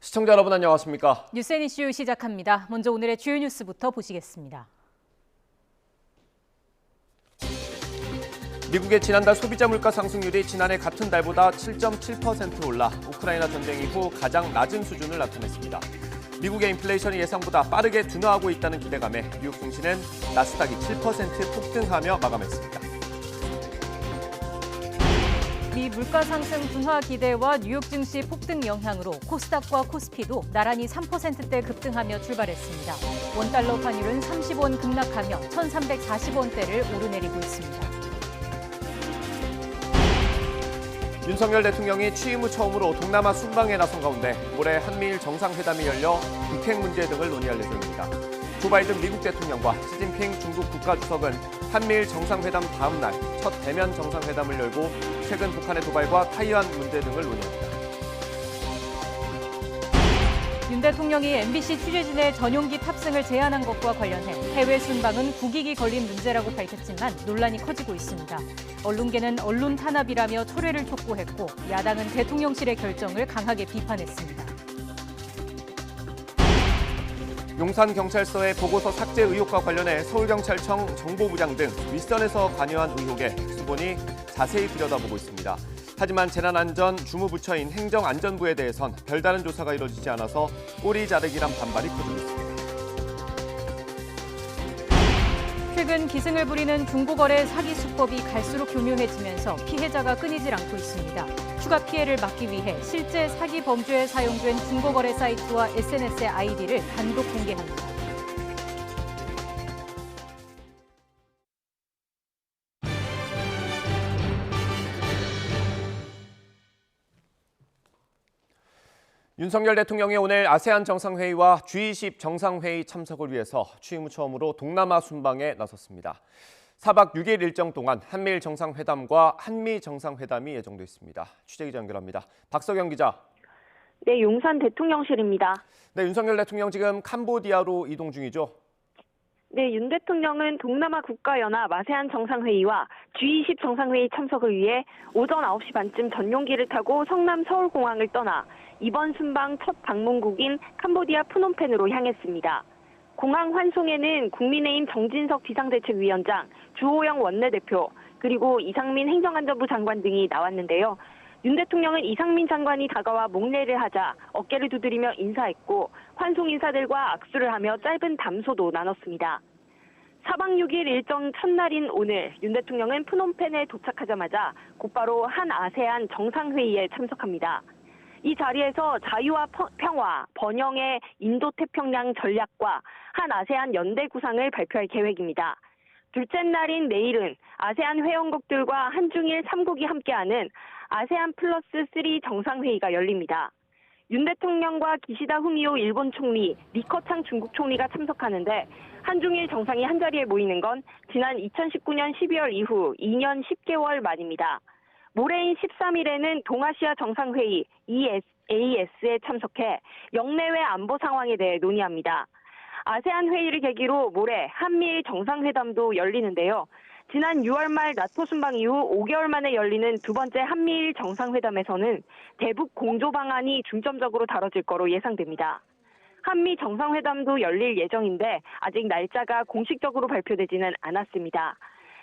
시청자 여러분 안녕하십니까? 뉴스앤 이슈 시작합니다. 먼저 오늘의 주요 뉴스부터 보시겠습니다. 미국의 지난달 소비자 물가 상승률이 지난해 같은 달보다 7.7% 올라 우크라이나 전쟁 이후 가장 낮은 수준을 나타냈습니다. 미국의 인플레이션이 예상보다 빠르게 둔화하고 있다는 기대감에 뉴욕 증시는 나스닥이 7% 폭등하며 마감했습니다. 미 물가 상승 둔화 기대와 뉴욕 증시 폭등 영향으로 코스닥과 코스피도 나란히 3%대 급등하며 출발했습니다. 원달러 환율은 30원 급락하며 1,340원대를 오르내리고 있습니다. 윤석열 대통령이 취임 후 처음으로 동남아 순방에 나선 가운데 올해 한미일 정상회담이 열려 북핵 문제 등을 논의할 예정입니다. 조 바이든 미국 대통령과 시진핑 중국 국가주석은 한미일 정상회담 다음 날 첫 대면 정상회담을 열고 최근 북한의 도발과 타이완 문제 등을 논의합니다. 윤 대통령이 MBC 취재진의 전용기 탑승을 제안한 것과 관련해 해외 순방은 국익이 걸린 문제라고 밝혔지만 논란이 커지고 있습니다. 언론계는 언론 탄압이라며 철회를 촉구했고 야당은 대통령실의 결정을 강하게 비판했습니다. 용산경찰서의 보고서 삭제 의혹과 관련해 서울경찰청 정보부장 등 윗선에서 관여한 의혹에 수본이 자세히 들여다보고 있습니다. 하지만 재난안전 주무부처인 행정안전부에 대해선 별다른 조사가 이루어지지 않아서 꼬리 자르기란 반발이 커지고 있습니다. 최근 기승을 부리는 중고거래 사기 수법이 갈수록 교묘해지면서 피해자가 끊이질 않고 있습니다. 추가 피해를 막기 위해 실제 사기 범죄에 사용된 중고거래 사이트와 SNS의 아이디를 단독 공개합니다. 윤석열 대통령이 오늘 아세안 정상회의와 G20 정상회의 참석을 위해서 취임 후 처음으로 동남아 순방에 나섰습니다. 4박 6일 일정 동안 한미일 정상회담과 한미 정상회담이 예정돼 있습니다. 취재기자 연결합니다. 박석영 기자. 네, 용산 대통령실입니다. 네, 윤석열 대통령 지금 캄보디아로 이동 중이죠? 네, 윤 대통령은 동남아 국가연합 아세안 정상회의와 G20 정상회의 참석을 위해 오전 9시 반쯤 전용기를 타고 성남 서울공항을 떠나 이번 순방 첫 방문국인 캄보디아 프놈펜으로 향했습니다. 공항 환송에는 국민의힘 정진석 비상대책위원장, 주호영 원내대표, 그리고 이상민 행정안전부 장관 등이 나왔는데요. 윤 대통령은 이상민 장관이 다가와 목례를 하자 어깨를 두드리며 인사했고 환송 인사들과 악수를 하며 짧은 담소도 나눴습니다. 4박 6일 일정 첫날인 오늘 윤 대통령은 프놈펜에 도착하자마자 곧바로 한 아세안 정상회의에 참석합니다. 이 자리에서 자유와 평화, 번영의 인도태평양 전략과 한 아세안 연대 구상을 발표할 계획입니다. 둘째 날인 내일은 아세안 회원국들과 한중일 3국이 함께하는 아세안 플러스 3 정상회의가 열립니다. 윤 대통령과 기시다 후미오 일본 총리, 리커창 중국 총리가 참석하는데 한중일 정상이 한자리에 모이는 건 지난 2019년 12월 이후 2년 10개월 만입니다. 모레인 13일에는 동아시아 정상회의 EAS에 참석해 영내외 안보 상황에 대해 논의합니다. 아세안 회의를 계기로 모레 한미일 정상회담도 열리는데요. 지난 6월 말 나토 순방 이후 5개월 만에 열리는 두 번째 한미일 정상회담에서는 대북 공조 방안이 중점적으로 다뤄질 거로 예상됩니다. 한미 정상회담도 열릴 예정인데 아직 날짜가 공식적으로 발표되지는 않았습니다.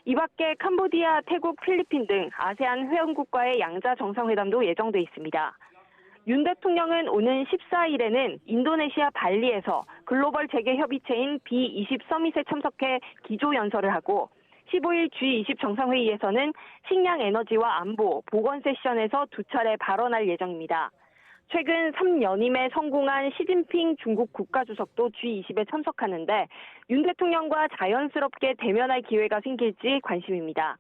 이 밖에 캄보디아, 태국, 필리핀 등 아세안 회원국과의 양자 정상회담도 예정돼 있습니다. 윤 대통령은 오는 14일에는 인도네시아 발리에서 글로벌 재계 협의체인 B20 서밋에 참석해 기조연설을 하고 15일 G20 정상회의에서는 식량 에너지와 안보, 보건 세션에서 두 차례 발언할 예정입니다. 최근 3연임에 성공한 시진핑 중국 국가주석도 G20에 참석하는데 윤 대통령과 자연스럽게 대면할 기회가 생길지 관심입니다.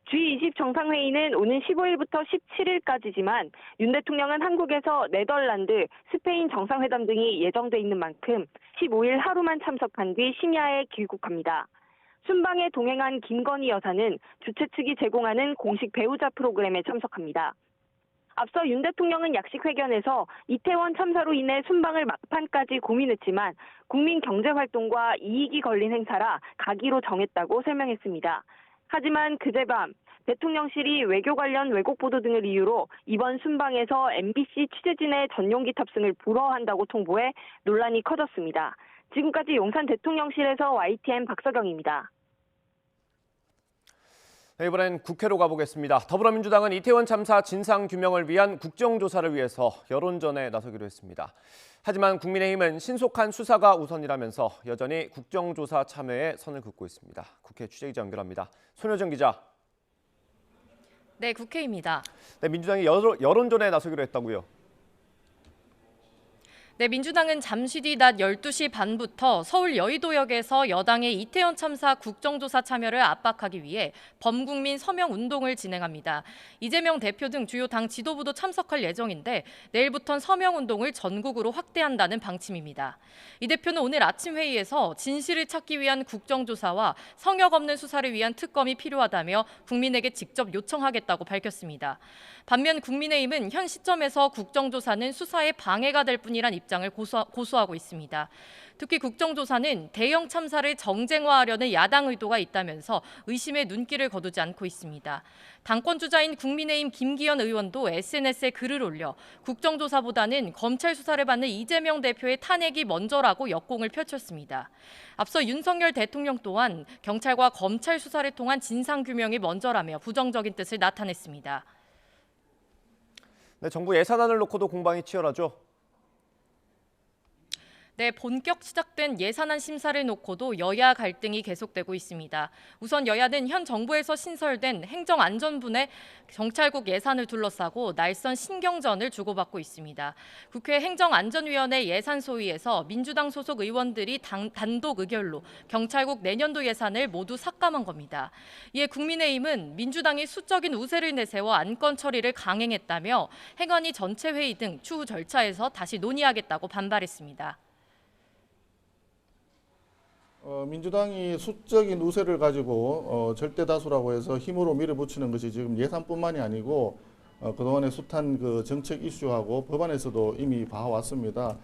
G20 정상회의는 오는 15일부터 17일까지지만 윤 대통령은 한국에서 네덜란드, 스페인 정상회담 등이 예정돼 있는 만큼 15일 하루만 참석한 뒤 심야에 귀국합니다. 순방에 동행한 김건희 여사는 주최 측이 제공하는 공식 배우자 프로그램에 참석합니다. 앞서 윤 대통령은 약식회견에서 이태원 참사로 인해 순방을 막판까지 고민했지만 국민 경제활동과 이익이 걸린 행사라 가기로 정했다고 설명했습니다. 하지만 그제밤 대통령실이 외교 관련 왜곡 보도 등을 이유로 이번 순방에서 MBC 취재진의 전용기 탑승을 불허한다고 통보해 논란이 커졌습니다. 지금까지 용산 대통령실에서 YTN 박서경입니다. 네, 이번엔 국회로 가보겠습니다. 더불어민주당은 이태원 참사 진상규명을 위한 국정조사를 위해서 여론전에 나서기로 했습니다. 하지만 국민의힘은 신속한 수사가 우선이라면서 여전히 국정조사 참여에 선을 긋고 있습니다. 국회 취재기자 연결합니다. 손효정 기자. 네, 국회입니다. 네, 민주당이 여론전에 나서기로 했다고요. 네, 민주당은 잠시 뒤 낮 12시 반부터 서울 여의도역에서 여당의 이태원 참사 국정조사 참여를 압박하기 위해 범국민 서명 운동을 진행합니다. 이재명 대표 등 주요 당 지도부도 참석할 예정인데 내일부터는 서명 운동을 전국으로 확대한다는 방침입니다. 이 대표는 오늘 아침 회의에서 진실을 찾기 위한 국정조사와 성역 없는 수사를 위한 특검이 필요하다며 국민에게 직접 요청하겠다고 밝혔습니다. 반면 국민의힘은 현 시점에서 국정조사는 수사에 방해가 될 뿐이란 입장을 고수하고 있습니다. 특히 국정조사는 대형 참사를 정쟁화하려는 야당 의도가 있다면서 의심의 눈길을 거두지 않고 있습니다. 당권 주자인 국민의힘 김기현 의원도 SNS에 글을 올려 국정조사보다는 검찰 수사를 받는 이재명 대표의 탄핵이 먼저라고 역공을 펼쳤습니다. 앞서 윤석열 대통령 또한 경찰과 검찰 수사를 통한 진상규명이 먼저라며 부정적인 뜻을 나타냈습니다. 네, 정부 예산안을 놓고도 공방이 치열하죠. 네, 본격 시작된 예산안 심사를 놓고도 여야 갈등이 계속되고 있습니다. 우선 여야는 현 정부에서 신설된 행정안전부 내 경찰국 예산을 둘러싸고 날선 신경전을 주고받고 있습니다. 국회 행정안전위원회 예산소위에서 민주당 소속 의원들이 단독 의결로 경찰국 내년도 예산을 모두 삭감한 겁니다. 이에 국민의힘은 민주당이 수적인 우세를 내세워 안건 처리를 강행했다며 행안위 전체 회의 등 추후 절차에서 다시 논의하겠다고 반발했습니다. 민주당이 수적인 우세를 가지고 절대 다수라고 해서 힘으로 밀어붙이는 것이 지금 예산뿐만이 아니고 그동안의 숱한 그 정책 이슈하고 법안에서도 이미 봐왔습니다.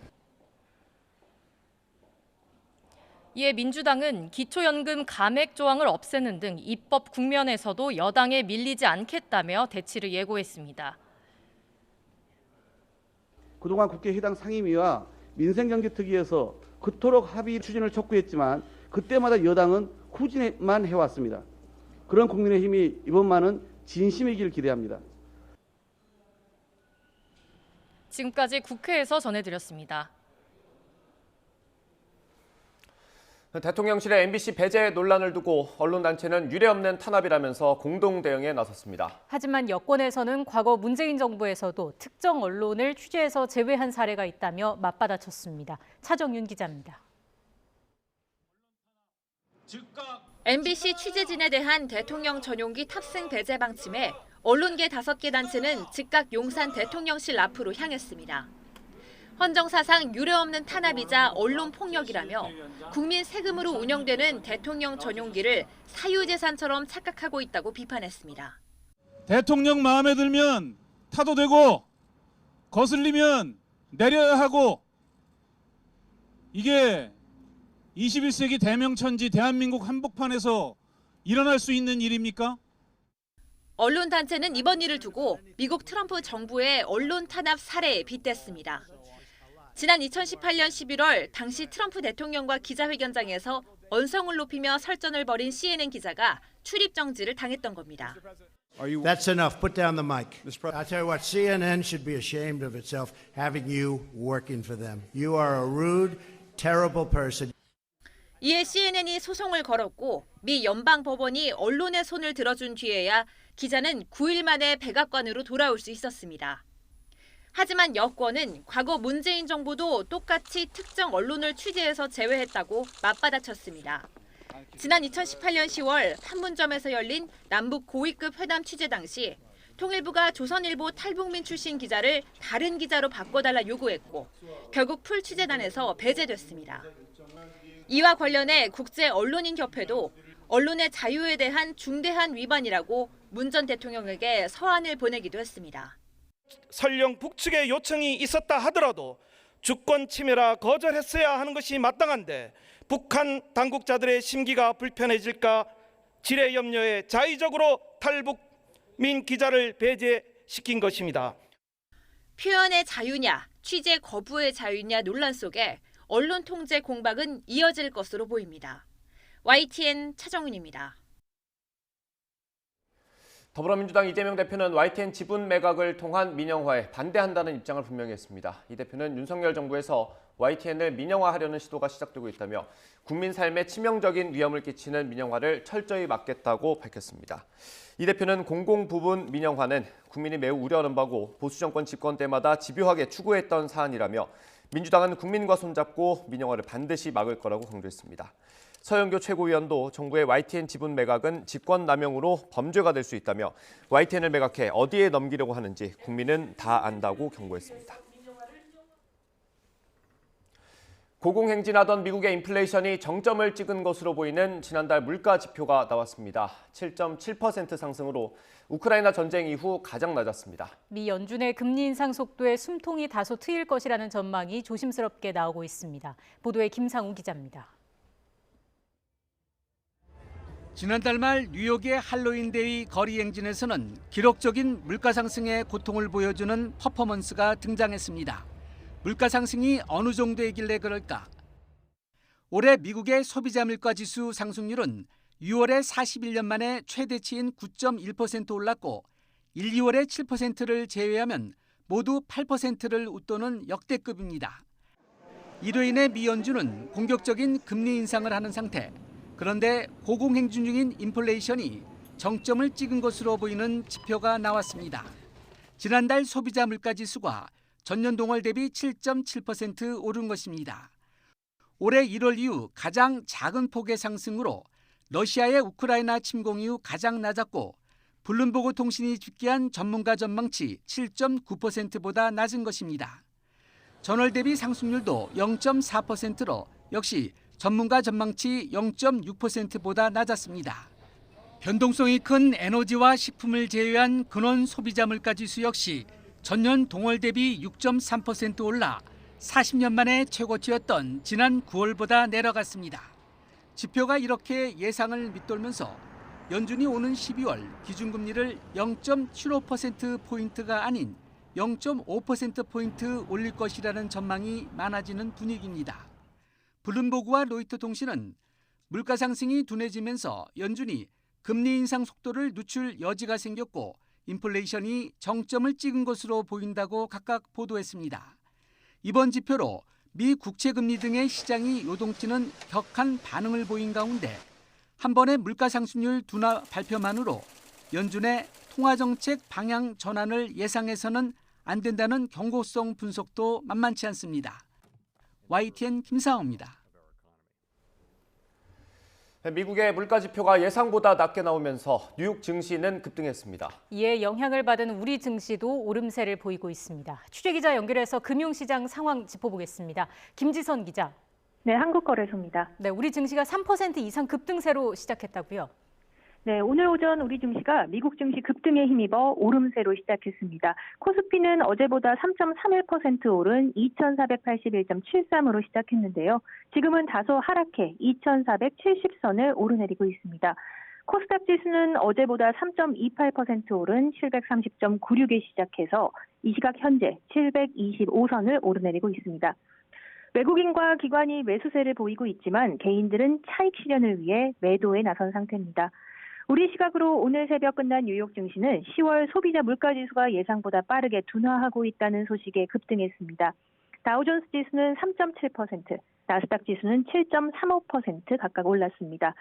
이에 민주당은 기초연금 감액 조항을 없애는 등 입법 국면에서도 여당에 밀리지 않겠다며 대치를 예고했습니다. 그동안 국회 해당 상임위와 민생경제특위에서 그토록 합의 추진을 촉구했지만 그때마다 여당은 후진만 해왔습니다. 그런 국민의힘이 이번만은 진심이길 기대합니다. 지금까지 국회에서 전해드렸습니다. 대통령실의 MBC 배제 논란을 두고 언론단체는 유례없는 탄압이라면서 공동 대응에 나섰습니다. 하지만 여권에서는 과거 문재인 정부에서도 특정 언론을 취재해서 제외한 사례가 있다며 맞받아쳤습니다. 차정윤 기자입니다. MBC 취재진에 대한 대통령 전용기 탑승 배제 방침에 언론계 5개 단체는 즉각 용산 대통령실 앞으로 향했습니다. 헌정사상 유례없는 탄압이자 언론 폭력이라며 국민 세금으로 운영되는 대통령 전용기를 사유재산처럼 착각하고 있다고 비판했습니다. 대통령 마음에 들면 타도 되고 거슬리면 내려야 하고 이게 21세기 대명천지 대한민국 한복판에서 일어날 수 있는 일입니까? 언론단체는 이번 일을 두고 미국 트럼프 정부의 언론 탄압 사례에 빗댔습니다. 지난 2018년 11월 당시 트럼프 대통령과 기자회견장에서 언성을 높이며 설전을 벌인 CNN 기자가 출입 정지를 당했던 겁니다. That's enough. Put down the mic. I'll tell you what, CNN should be ashamed of itself having you working for them. You are a rude, terrible person. 이에 CNN이 소송을 걸었고 미 연방법원이 언론의 손을 들어준 뒤에야 기자는 9일 만에 백악관으로 돌아올 수 있었습니다. 하지만 여권은 과거 문재인 정부도 똑같이 특정 언론을 취재해서 제외했다고 맞받아쳤습니다. 지난 2018년 10월 판문점에서 열린 남북 고위급 회담 취재 당시 통일부가 조선일보 탈북민 출신 기자를 다른 기자로 바꿔달라 요구했고 결국 풀 취재단에서 배제됐습니다. 이와 관련해 국제언론인협회도 언론의 자유에 대한 중대한 위반이라고 문 전 대통령에게 서한을 보내기도 했습니다. 설령 북측의 요청이 있었다 하더라도 주권 침해라 거절했어야 하는 것이 마땅한데 북한 당국자들의 심기가 불편해질까 지뢰 염려에 자의적으로 탈북 민 기자를 배제시킨 것입니다. 표현의 자유냐, 취재 거부의 자유냐 논란 속에 언론 통제 공방은 이어질 것으로 보입니다. YTN 차정은입니다. 더불어민주당 이재명 대표는 YTN 지분 매각을 통한 민영화에 반대한다는 입장을 분명히 했습니다. 이 대표는 윤석열 정부에서 YTN을 민영화하려는 시도가 시작되고 있다며 국민 삶에 치명적인 위험을 끼치는 민영화를 철저히 막겠다고 밝혔습니다. 이 대표는 공공부문 민영화는 국민이 매우 우려하는 바고 보수 정권 집권 때마다 집요하게 추구했던 사안이라며 민주당은 국민과 손잡고 민영화를 반드시 막을 거라고 강조했습니다. 서영교 최고위원도 정부의 YTN 지분 매각은 직권남용으로 범죄가 될 수 있다며 YTN을 매각해 어디에 넘기려고 하는지 국민은 다 안다고 경고했습니다. 고공행진하던 미국의 인플레이션이 정점을 찍은 것으로 보이는 지난달 물가 지표가 나왔습니다. 7.7% 상승으로 우크라이나 전쟁 이후 가장 낮았습니다. 미 연준의 금리 인상 속도에 숨통이 다소 트일 것이라는 전망이 조심스럽게 나오고 있습니다. 보도에 김상우 기자입니다. 지난달 말 뉴욕의 할로윈데이 거리 행진에서는 기록적인 물가 상승의 고통을 보여주는 퍼포먼스가 등장했습니다. 물가 상승이 어느 정도이길래 그럴까? 올해 미국의 소비자 물가 지수 상승률은 6월에 41년 만에 최대치인 9.1% 올랐고 1, 2월에 7%를 제외하면 모두 8%를 웃도는 역대급입니다. 이로 인해 미 연준은 공격적인 금리 인상을 하는 상태. 그런데 고공행진 중인 인플레이션이 정점을 찍은 것으로 보이는 지표가 나왔습니다. 지난달 소비자 물가 지수가 전년 동월 대비 7.7% 오른 것입니다. 올해 1월 이후 가장 작은 폭의 상승으로 러시아의 우크라이나 침공 이후 가장 낮았고 블룸버그 통신이 집계한 전문가 전망치 7.9%보다 낮은 것입니다. 전월 대비 상승률도 0.4%로 역시 전문가 전망치 0.6%보다 낮았습니다. 변동성이 큰 에너지와 식품을 제외한 근원 소비자 물가 지수 역시 전년 동월 대비 6.3% 올라 40년 만에 최고치였던 지난 9월보다 내려갔습니다. 지표가 이렇게 예상을 밑돌면서 연준이 오는 12월 기준금리를 0.75%포인트가 아닌 0.5%포인트 올릴 것이라는 전망이 많아지는 분위기입니다. 블룸버그와 로이터 통신은 물가 상승이 둔해지면서 연준이 금리 인상 속도를 늦출 여지가 생겼고 인플레이션이 정점을 찍은 것으로 보인다고 각각 보도했습니다. 이번 지표로 미 국채금리 등의 시장이 요동치는 격한 반응을 보인 가운데 한 번의 물가 상승률 둔화 발표만으로 연준의 통화정책 방향 전환을 예상해서는 안 된다는 경고성 분석도 만만치 않습니다. YTN 김상호입니다. 미국의 물가 지표가 예상보다 낮게 나오면서 뉴욕 증시는 급등했습니다. 이에 영향을 받은 우리 증시도 오름세를 보이고 있습니다. 취재기자 연결해서 금융시장 상황 짚어보겠습니다. 김지선 기자. 네, 한국거래소입니다. 네, 우리 증시가 3% 이상 급등세로 시작했다고요? 네, 오늘 오전 우리 증시가 미국 증시 급등에 힘입어 오름세로 시작했습니다. 코스피는 어제보다 3.31% 오른 2481.73으로 시작했는데요. 지금은 다소 하락해 2470선을 오르내리고 있습니다. 코스닥 지수는 어제보다 3.28% 오른 730.96에 시작해서 이 시각 현재 725선을 오르내리고 있습니다. 외국인과 기관이 매수세를 보이고 있지만 개인들은 차익 실현을 위해 매도에 나선 상태입니다. 우리 시각으로 오늘 새벽 끝난 뉴욕 증시는 10월 소비자 물가지수가 예상보다 빠르게 둔화하고 있다는 소식에 급등했습니다. 다우존스 지수는 3.7%, 나스닥 지수는 7.35% 각각 올랐습니다.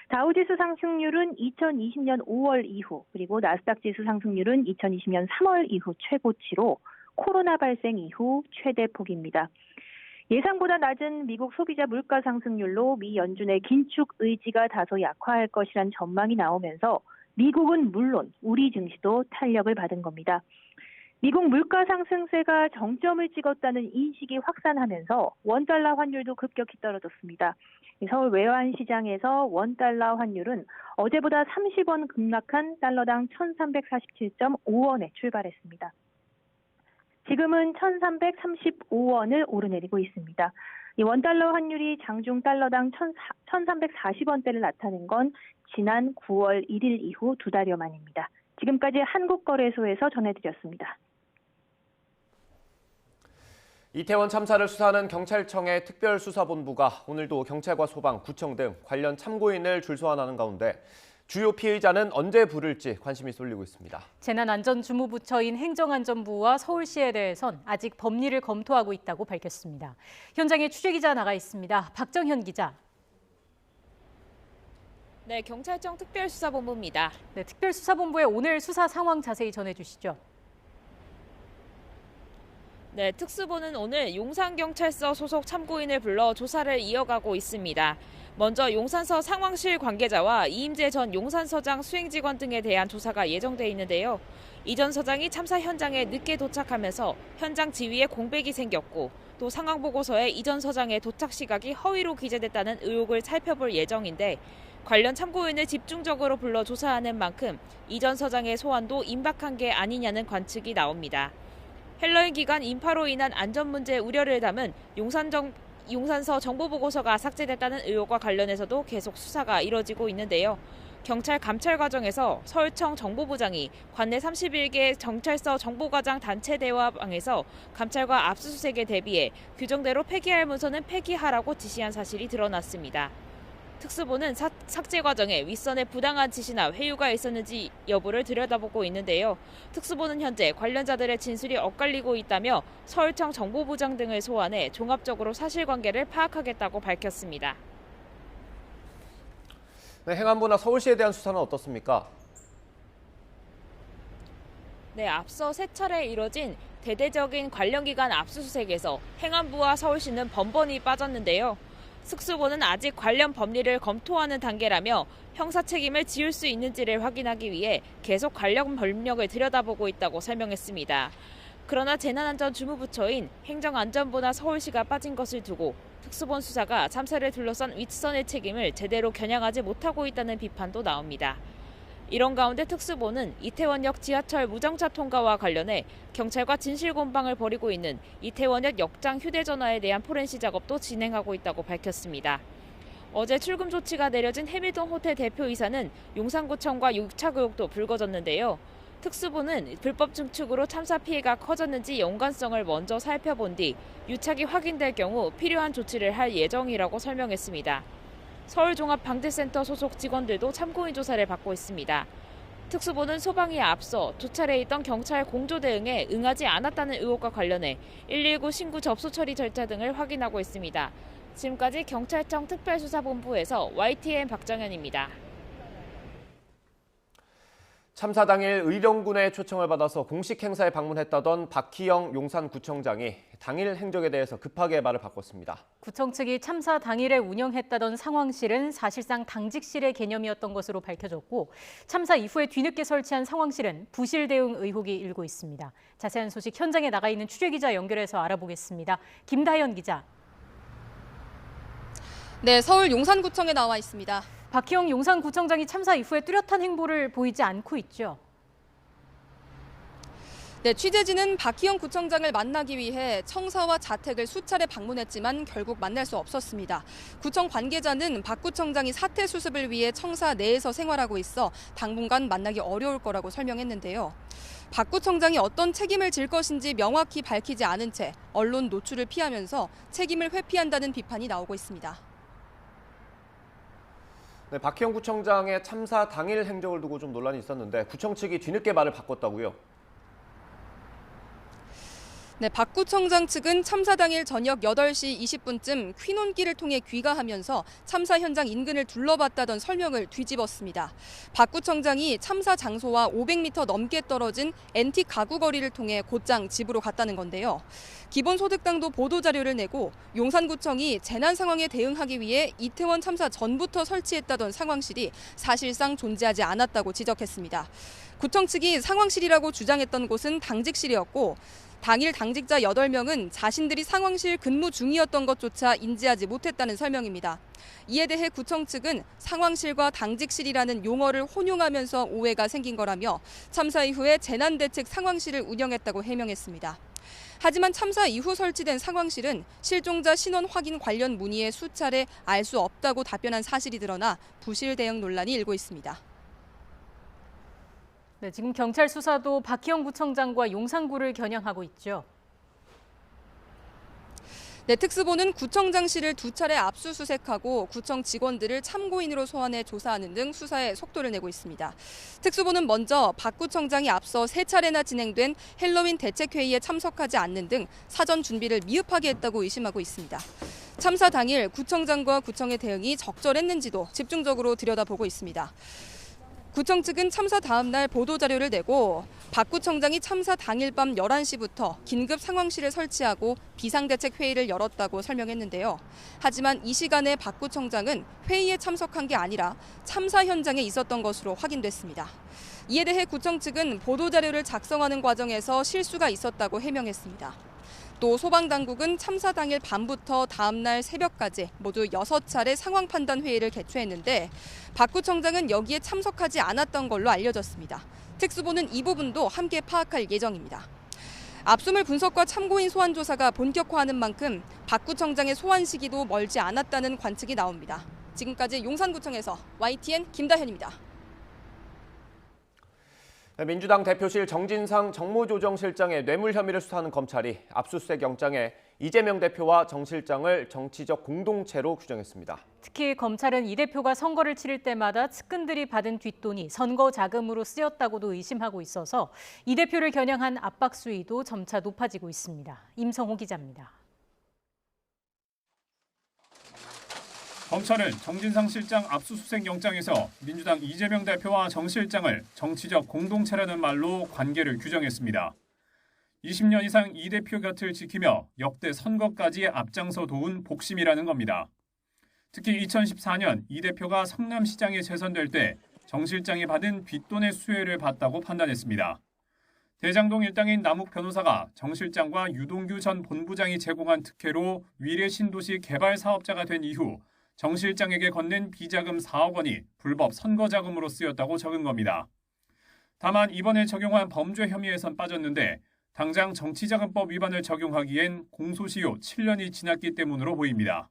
다우지수 상승률은 2020년 5월 이후, 그리고 나스닥 지수 상승률은 2020년 3월 이후 최고치로 코로나 발생 이후 최대 폭입니다. 예상보다 낮은 미국 소비자 물가 상승률로 미 연준의 긴축 의지가 다소 약화할 것이란 전망이 나오면서 미국은 물론 우리 증시도 탄력을 받은 겁니다. 미국 물가 상승세가 정점을 찍었다는 인식이 확산하면서 원달러 환율도 급격히 떨어졌습니다. 서울 외환시장에서 원달러 환율은 어제보다 30원 급락한 달러당 1347.5원에 출발했습니다. 지금은 1335원을 오르내리고 있습니다. 이 원달러 환율이 장중 달러당 1340원대를 나타낸 건 지난 9월 1일 이후 2달여 만입니다. 지금까지 한국거래소에서 전해드렸습니다. 이태원 참사를 수사하는 경찰청의 특별수사본부가 오늘도 경찰과 소방, 구청 등 관련 참고인을 출소하는 가운데 주요 피의자는 언제 부를지 관심이 쏠리고 있습니다. 재난안전주무부처인 행정안전부와 서울시에 대해선 아직 법리를 검토하고 있다고 밝혔습니다. 현장에 취재기자 나가 있습니다. 박정현 기자. 네, 경찰청 특별수사본부입니다. 네, 특별수사본부의 오늘 수사 상황 자세히 전해주시죠. 네, 특수부는 오늘 용산경찰서 소속 참고인을 불러 조사를 이어가고 있습니다. 먼저 용산서 상황실 관계자와 이임재 전 용산서장 수행직원 등에 대한 조사가 예정돼 있는데요. 이 전 서장이 참사 현장에 늦게 도착하면서 현장 지휘에 공백이 생겼고 또 상황보고서에 이 전 서장의 도착 시각이 허위로 기재됐다는 의혹을 살펴볼 예정인데 관련 참고인을 집중적으로 불러 조사하는 만큼 이 전 서장의 소환도 임박한 게 아니냐는 관측이 나옵니다. 헬로윈 기간 인파로 인한 안전 문제 우려를 담은 용산서 정보보고서가 삭제됐다는 의혹과 관련해서도 계속 수사가 이뤄지고 있는데요. 경찰 감찰 과정에서 서울청 정보부장이 관내 31개 경찰서 정보과장 단체 대화방에서 감찰과 압수수색에 대비해 규정대로 폐기할 문서는 폐기하라고 지시한 사실이 드러났습니다. 특수부는 삭제 과정에 윗선의 부당한 지시나 회유가 있었는지 여부를 들여다보고 있는데요. 특수부는 현재 관련자들의 진술이 엇갈리고 있다며 서울청 정보부장 등을 소환해 종합적으로 사실관계를 파악하겠다고 밝혔습니다. 네, 행안부나 서울시에 대한 수사는 어떻습니까? 네, 앞서 3차례 이뤄진 대대적인 관련기관 압수수색에서 행안부와 서울시는 번번이 빠졌는데요. 특수부는 아직 관련 법리를 검토하는 단계라며 형사 책임을 지을 수 있는지를 확인하기 위해 계속 관련 법령을 들여다보고 있다고 설명했습니다. 그러나 재난안전주무부처인 행정안전부나 서울시가 빠진 것을 두고 특수본 수사가 참사를 둘러싼 윗선의 책임을 제대로 겨냥하지 못하고 있다는 비판도 나옵니다. 이런 가운데 특수본은 이태원역 지하철 무정차 통과와 관련해 경찰과 진실 공방을 벌이고 있는 이태원역 역장 휴대전화에 대한 포렌식 작업도 진행하고 있다고 밝혔습니다. 어제 출금 조치가 내려진 해밀턴 호텔 대표이사는 용산구청과 6차 교육도 불거졌는데요. 특수부는 불법 증축으로 참사 피해가 커졌는지 연관성을 먼저 살펴본 뒤 유착이 확인될 경우 필요한 조치를 할 예정이라고 설명했습니다. 서울종합방재센터 소속 직원들도 참고인 조사를 받고 있습니다. 특수부는 소방이 앞서 2차례 있던 경찰 공조 대응에 응하지 않았다는 의혹과 관련해 119 신고 접수 처리 절차 등을 확인하고 있습니다. 지금까지 경찰청 특별수사본부에서 YTN 박정현입니다. 참사 당일 의령군의 초청을 받아서 공식 행사에 방문했다던 박희영 용산구청장이 당일 행적에 대해서 급하게 말을 바꿨습니다. 구청 측이 참사 당일에 운영했다던 상황실은 사실상 당직실의 개념이었던 것으로 밝혀졌고 참사 이후에 뒤늦게 설치한 상황실은 부실 대응 의혹이 일고 있습니다. 자세한 소식 현장에 나가 있는 취재기자 연결해서 알아보겠습니다. 김다현 기자. 네, 서울 용산구청에 나와 있습니다. 박희영 용산구청장이 참사 이후에 뚜렷한 행보를 보이지 않고 있죠. 네, 취재진은 박희영 구청장을 만나기 위해 청사와 자택을 수차례 방문했지만 결국 만날 수 없었습니다. 구청 관계자는 박 구청장이 사태 수습을 위해 청사 내에서 생활하고 있어 당분간 만나기 어려울 거라고 설명했는데요. 박 구청장이 어떤 책임을 질 것인지 명확히 밝히지 않은 채 언론 노출을 피하면서 책임을 회피한다는 비판이 나오고 있습니다. 네, 박희영 구청장의 참사 당일 행적을 두고 좀 논란이 있었는데 구청 측이 뒤늦게 말을 바꿨다고요? 네, 박 구청장 측은 참사 당일 저녁 8시 20분쯤 퀴논길을 통해 귀가하면서 참사 현장 인근을 둘러봤다던 설명을 뒤집었습니다. 박 구청장이 참사 장소와 500m 넘게 떨어진 앤틱 가구 거리를 통해 곧장 집으로 갔다는 건데요. 기본소득당도 보도자료를 내고 용산구청이 재난 상황에 대응하기 위해 이태원 참사 전부터 설치했다던 상황실이 사실상 존재하지 않았다고 지적했습니다. 구청 측이 상황실이라고 주장했던 곳은 당직실이었고 당일 당직자 8명은 자신들이 상황실 근무 중이었던 것조차 인지하지 못했다는 설명입니다. 이에 대해 구청 측은 상황실과 당직실이라는 용어를 혼용하면서 오해가 생긴 거라며 참사 이후에 재난대책 상황실을 운영했다고 해명했습니다. 하지만 참사 이후 설치된 상황실은 실종자 신원 확인 관련 문의에 수차례 알 수 없다고 답변한 사실이 드러나 부실 대응 논란이 일고 있습니다. 네, 지금 경찰 수사도 박희영 구청장과 용산구를 겨냥하고 있죠. 네, 특수본은 구청장실을 2차례 압수수색하고 구청 직원들을 참고인으로 소환해 조사하는 등 수사에 속도를 내고 있습니다. 특수본은 먼저 박 구청장이 앞서 3차례나 진행된 헬로윈 대책회의에 참석하지 않는 등 사전 준비를 미흡하게 했다고 의심하고 있습니다. 참사 당일 구청장과 구청의 대응이 적절했는지도 집중적으로 들여다보고 있습니다. 구청 측은 참사 다음 날 보도자료를 내고 박 구청장이 참사 당일 밤 11시부터 긴급 상황실을 설치하고 비상대책회의를 열었다고 설명했는데요. 하지만 이 시간에 박 구청장은 회의에 참석한 게 아니라 참사 현장에 있었던 것으로 확인됐습니다. 이에 대해 구청 측은 보도자료를 작성하는 과정에서 실수가 있었다고 해명했습니다. 또 소방당국은 참사 당일 밤부터 다음 날 새벽까지 모두 6차례 상황 판단 회의를 개최했는데 박 구청장은 여기에 참석하지 않았던 걸로 알려졌습니다. 특수본은 이 부분도 함께 파악할 예정입니다. 압수물 분석과 참고인 소환 조사가 본격화하는 만큼 박 구청장의 소환 시기도 멀지 않았다는 관측이 나옵니다. 지금까지 용산구청에서 YTN 김다현입니다. 민주당 대표실 정진상 정무조정실장의 뇌물 혐의를 수사하는 검찰이 압수수색 영장에 이재명 대표와 정 실장을 정치적 공동체로 규정했습니다. 특히 검찰은 이 대표가 선거를 치를 때마다 측근들이 받은 뒷돈이 선거 자금으로 쓰였다고도 의심하고 있어서 이 대표를 겨냥한 압박 수위도 점차 높아지고 있습니다. 임성호 기자입니다. 검찰은 정진상 실장 압수수색 영장에서 민주당 이재명 대표와 정 실장을 정치적 공동체라는 말로 관계를 규정했습니다. 20년 이상 이 대표 곁을 지키며 역대 선거까지 앞장서 도운 복심이라는 겁니다. 특히 2014년 이 대표가 성남시장에 재선될 때 정 실장이 받은 뒷돈의 수혜를 받다고 판단했습니다. 대장동 일당인 남욱 변호사가 정 실장과 유동규 전 본부장이 제공한 특혜로 위례 신도시 개발 사업자가 된 이후 정 실장에게 건넨 비자금 4억 원이 불법 선거자금으로 쓰였다고 적은 겁니다. 다만 이번에 적용한 범죄 혐의에선 빠졌는데 당장 정치자금법 위반을 적용하기엔 공소시효 7년이 지났기 때문으로 보입니다.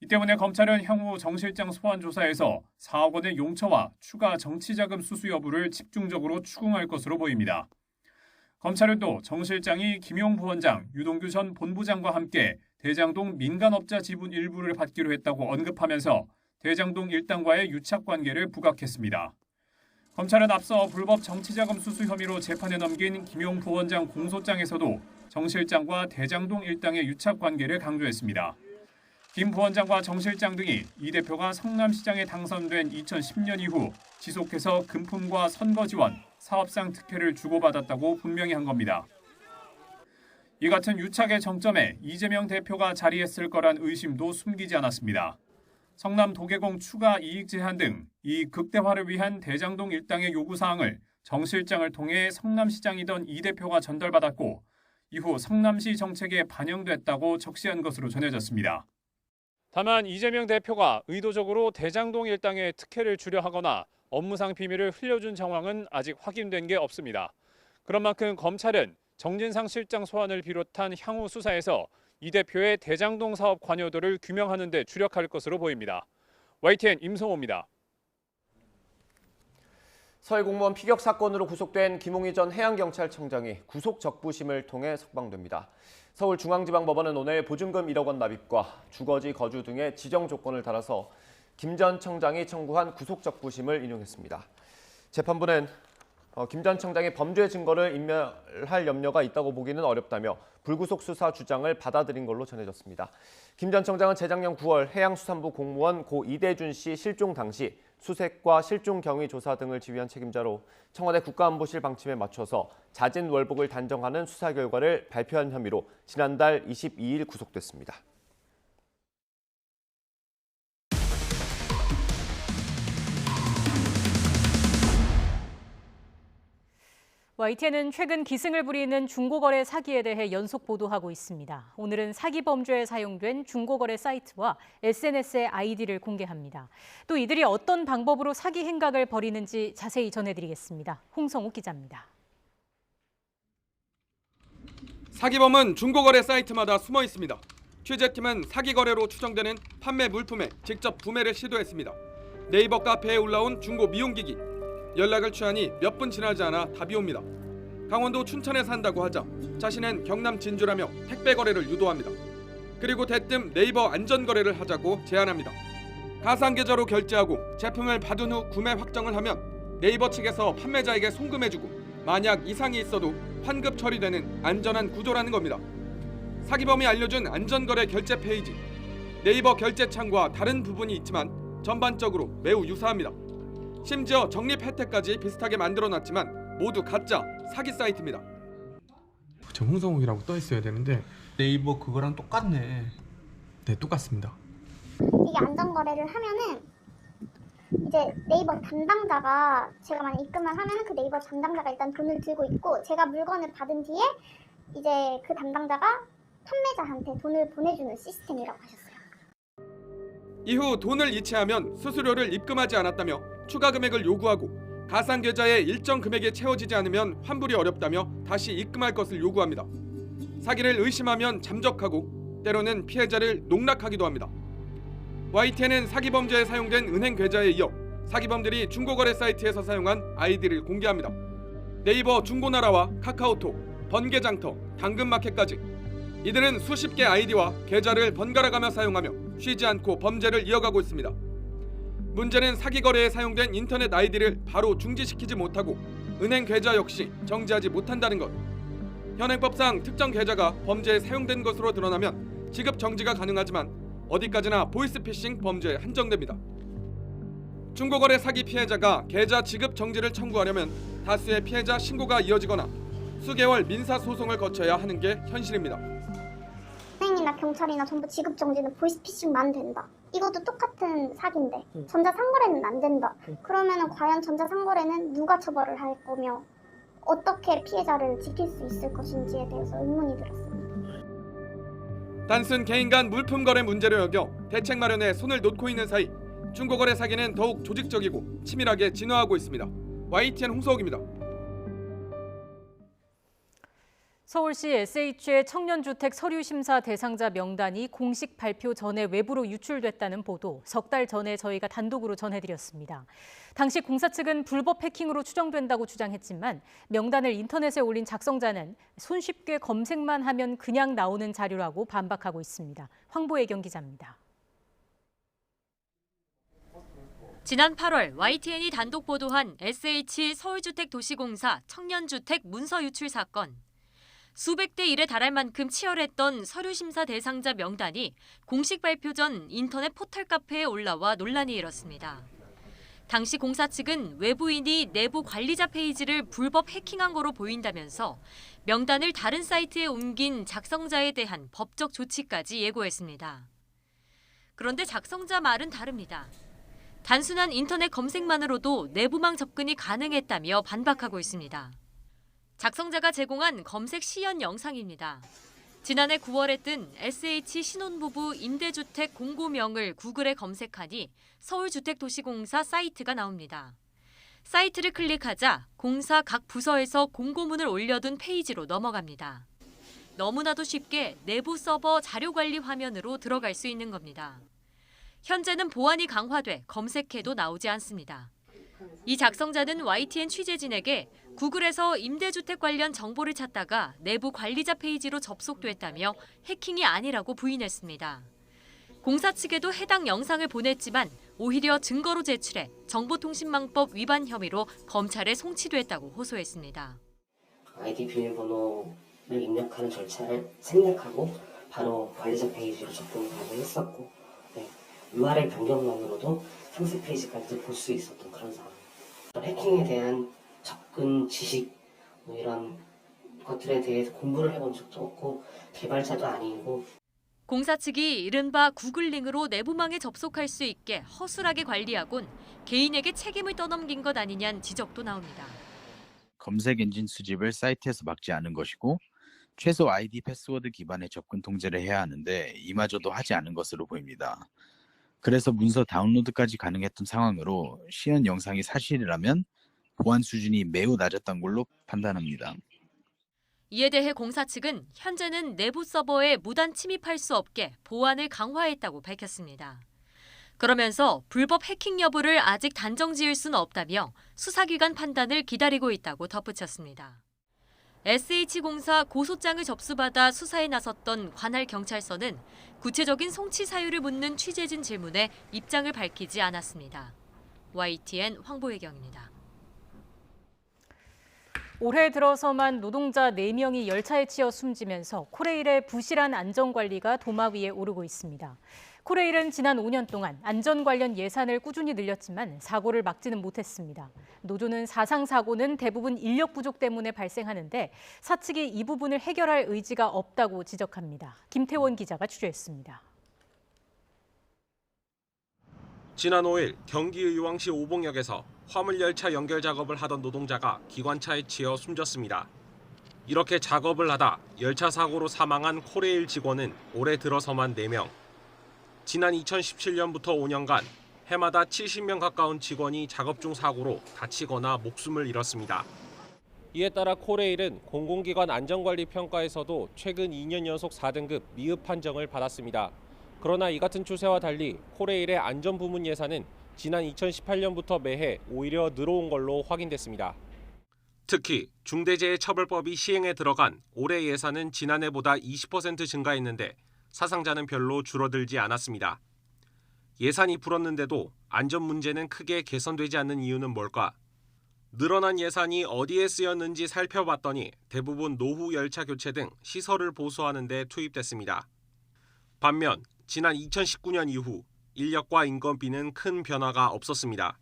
이 때문에 검찰은 향후 정 실장 소환 조사에서 4억 원의 용처와 추가 정치자금 수수 여부를 집중적으로 추궁할 것으로 보입니다. 검찰은 또 정 실장이 김용 부원장, 유동규 전 본부장과 함께 대장동 민간업자 지분 일부를 받기로 했다고 언급하면서 대장동 일당과의 유착관계를 부각했습니다. 검찰은 앞서 불법 정치자금 수수 혐의로 재판에 넘긴 김용 부원장 공소장에서도 정 실장과 대장동 일당의 유착관계를 강조했습니다. 김 부원장과 정 실장 등이 이 대표가 성남시장에 당선된 2010년 이후 지속해서 금품과 선거 지원, 사업상 특혜를 주고받았다고 분명히 한 겁니다. 이 같은 유착의 정점에 이재명 대표가 자리했을 거란 의심도 숨기지 않았습니다. 성남 도계공 추가 이익 제한 등 이익 극대화를 위한 대장동 일당의 요구사항을 정 실장을 통해 성남시장이던 이 대표가 전달받았고 이후 성남시 정책에 반영됐다고 적시한 것으로 전해졌습니다. 다만 이재명 대표가 의도적으로 대장동 일당의 특혜를 주려 하거나 업무상 비밀을 흘려준 정황은 아직 확인된 게 없습니다. 그런 만큼 검찰은 정진상 실장 소환을 비롯한 향후 수사에서 이 대표의 대장동 사업 관여도를 규명하는 데 주력할 것으로 보입니다. YTN 임성호입니다. 서해 공무원 피격 사건으로 구속된 김홍희 전 해양경찰청장이 구속 적부심을 통해 석방됩니다. 서울중앙지방법원은 오늘 보증금 1억 원 납입과 주거지 거주 등의 지정 조건을 달아서 김 전 청장이 청구한 구속 적부심을 인용했습니다. 재판부는 김 전 청장이 범죄 증거를 인멸할 염려가 있다고 보기는 어렵다며 불구속 수사 주장을 받아들인 걸로 전해졌습니다. 김 전 청장은 재작년 9월 해양수산부 공무원 고 이대준 씨 실종 당시 수색과 실종 경위 조사 등을 지휘한 책임자로 청와대 국가안보실 방침에 맞춰서 자진 월북을 단정하는 수사 결과를 발표한 혐의로 지난달 22일 구속됐습니다. YTN은 최근 기승을 부리는 중고거래 사기에 대해 연속 보도하고 있습니다. 오늘은 사기 범죄에 사용된 중고거래 사이트와 SNS의 아이디를 공개합니다. 또 이들이 어떤 방법으로 사기 행각을 벌이는지 자세히 전해드리겠습니다. 홍성욱 기자입니다. 사기범은 중고거래 사이트마다 숨어 있습니다. 취재팀은 사기 거래로 추정되는 판매 물품의 직접 구매를 시도했습니다. 네이버 카페에 올라온 중고 미용기기, 연락을 취하니 몇 분 지나지 않아 답이 옵니다. 강원도 춘천에 산다고 하자 자신은 경남 진주라며 택배 거래를 유도합니다. 그리고 대뜸 네이버 안전거래를 하자고 제안합니다. 가상계좌로 결제하고 제품을 받은 후 구매 확정을 하면 네이버 측에서 판매자에게 송금해주고 만약 이상이 있어도 환급 처리되는 안전한 구조라는 겁니다. 사기범이 알려준 안전거래 결제 페이지. 네이버 결제창과 다른 부분이 있지만 전반적으로 매우 유사합니다. 심지어 적립 혜택까지 비슷하게 만들어놨지만 모두 가짜 사기 사이트입니다. 정성욱이라고 떠 있어야 되는데 네이버 그거랑 똑같네. 네, 똑같습니다. 이게 안전거래를 하면은 이제 네이버 담당자가 제가 만약 입금을 하면은 그 네이버 담당자가 일단 돈을 들고 있고 제가 물건을 받은 뒤에 이제 그 담당자가 판매자한테 돈을 보내주는 시스템이라고 하셨어요. 이후 돈을 이체하면 수수료를 입금하지 않았다며 추가 금액을 요구하고 가상 계좌에 일정 금액이 채워지지 않으면 환불이 어렵다며 다시 입금할 것을 요구합니다. 사기를 의심하면 잠적하고 때로는 피해자를 농락하기도 합니다. YTN은 사기 범죄에 사용된 은행 계좌에 이어 사기범들이 중고거래 사이트에서 사용한 아이디를 공개합니다. 네이버 중고나라와 카카오톡, 번개장터, 당근마켓까지 이들은 수십 개 아이디와 계좌를 번갈아가며 사용하며 쉬지 않고 범죄를 이어가고 있습니다. 문제는 사기 거래에 사용된 인터넷 아이디를 바로 중지시키지 못하고 은행 계좌 역시 정지하지 못한다는 것. 현행법상 특정 계좌가 범죄에 사용된 것으로 드러나면 지급 정지가 가능하지만 어디까지나 보이스피싱 범죄에 한정됩니다. 중고거래 사기 피해자가 계좌 지급 정지를 청구하려면 다수의 피해자 신고가 이어지거나 수개월 민사소송을 거쳐야 하는 게 현실입니다. 은행이나 경찰이나 전부 지급 정지는 보이스피싱만 된다. 이것도 똑같은 사기인데 전자상거래는 안 된다. 그러면은 과연 전자상거래는 누가 처벌을 할 거며 어떻게 피해자를 지킬 수 있을 것인지에 대해서 의문이 들었습니다. 단순 개인 간 물품 거래 문제로 여겨 대책 마련에 손을 놓고 있는 사이 중고거래 사기는 더욱 조직적이고 치밀하게 진화하고 있습니다. YTN 홍서욱입니다. 서울시 SH의 청년주택 서류심사 대상자 명단이 공식 발표 전에 외부로 유출됐다는 보도, 석 달 전에 저희가 단독으로 전해드렸습니다. 당시 공사 측은 불법 해킹으로 추정된다고 주장했지만 명단을 인터넷에 올린 작성자는 손쉽게 검색만 하면 그냥 나오는 자료라고 반박하고 있습니다. 황보혜경 기자입니다. 지난 8월 YTN이 단독 보도한 SH 서울주택도시공사 청년주택 문서 유출 사건. 수백 대 1에 달할 만큼 치열했던 서류심사 대상자 명단이 공식 발표 전 인터넷 포털 카페에 올라와 논란이 일었습니다. 당시 공사 측은 외부인이 내부 관리자 페이지를 불법 해킹한 거로 보인다면서 명단을 다른 사이트에 옮긴 작성자에 대한 법적 조치까지 예고했습니다. 그런데 작성자 말은 다릅니다. 단순한 인터넷 검색만으로도 내부망 접근이 가능했다며 반박하고 있습니다. 작성자가 제공한 검색 시연 영상입니다. 지난해 9월에 뜬 SH 신혼부부 임대주택 공고명을 구글에 검색하니 서울주택도시공사 사이트가 나옵니다. 사이트를 클릭하자 공사 각 부서에서 공고문을 올려둔 페이지로 넘어갑니다. 너무나도 쉽게 내부 서버 자료관리 화면으로 들어갈 수 있는 겁니다. 현재는 보안이 강화돼 검색해도 나오지 않습니다. 이 작성자는 YTN 취재진에게 구글에서 임대주택 관련 정보를 찾다가 내부 관리자 페이지로 접속됐다며 해킹이 아니라고 부인했습니다. 공사 측에도 해당 영상을 보냈지만 오히려 증거로 제출해 정보통신망법 위반 혐의로 검찰에 송치됐다고 호소했습니다. 아이디 비밀번호를 입력하는 절차를 생략하고 바로 관리자 페이지로 접근을 가능했었고 URL 변경만으로도 상세 페이지까지 볼 수 있었던 그런 상황. 해킹에 대한 접근 지식 이런 것들에 대해서 공부를 해본 적도 없고 개발자도 아니고. 공사 측이 이른바 구글링으로 내부망에 접속할 수 있게 허술하게 관리하곤 개인에게 책임을 떠넘긴 것 아니냐는 지적도 나옵니다. 검색 엔진 수집을 사이트에서 막지 않은 것이고 최소 아이디 패스워드 기반의 접근 통제를 해야 하는데 이마저도 하지 않은 것으로 보입니다. 그래서 문서 다운로드까지 가능했던 상황으로 시연 영상이 사실이라면 보안 수준이 매우 낮았던 걸로 판단합니다. 이에 대해 공사 측은 현재는 내부 서버에 무단 침입할 수 없게 보안을 강화했다고 밝혔습니다. 그러면서 불법 해킹 여부를 아직 단정지을 수는 없다며 수사기관 판단을 기다리고 있다고 덧붙였습니다. SH공사 고소장을 접수받아 수사에 나섰던 관할 경찰서는 구체적인 송치 사유를 묻는 취재진 질문에 입장을 밝히지 않았습니다. YTN 황보혜경입니다. 올해 들어서만 노동자 4명이 열차에 치여 숨지면서 코레일의 부실한 안전관리가 도마 위에 오르고 있습니다. 코레일은 지난 5년 동안 안전 관련 예산을 꾸준히 늘렸지만 사고를 막지는 못했습니다. 노조는 사상 사고는 대부분 인력 부족 때문에 발생하는데 사측이 이 부분을 해결할 의지가 없다고 지적합니다. 김태원 기자가 취재했습니다. 지난 5일 경기 의왕시 오봉역에서 화물열차 연결 작업을 하던 노동자가 기관차에 치여 숨졌습니다. 이렇게 작업을 하다 열차 사고로 사망한 코레일 직원은 올해 들어서만 4명. 지난 2017년부터 5년간 해마다 70명 가까운 직원이 작업 중 사고로 다치거나 목숨을 잃었습니다. 이에 따라 코레일은 공공기관 안전관리 평가에서도 최근 2년 연속 4등급 미흡 판정을 받았습니다. 그러나 이 같은 추세와 달리 코레일의 안전부문 예산은 지난 2018년부터 매해 오히려 늘어온 걸로 확인됐습니다. 특히 중대재해처벌법이 시행에 들어간 올해 예산은 지난해보다 20% 증가했는데 사상자는 별로 줄어들지 않았습니다. 예산이 불었는데도 안전 문제는 크게 개선되지 않는 이유는 뭘까? 늘어난 예산이 어디에 쓰였는지 살펴봤더니 대부분 노후 열차 교체 등 시설을 보수하는 데 투입됐습니다. 반면 지난 2019년 이후 인력과 인건비는 큰 변화가 없었습니다.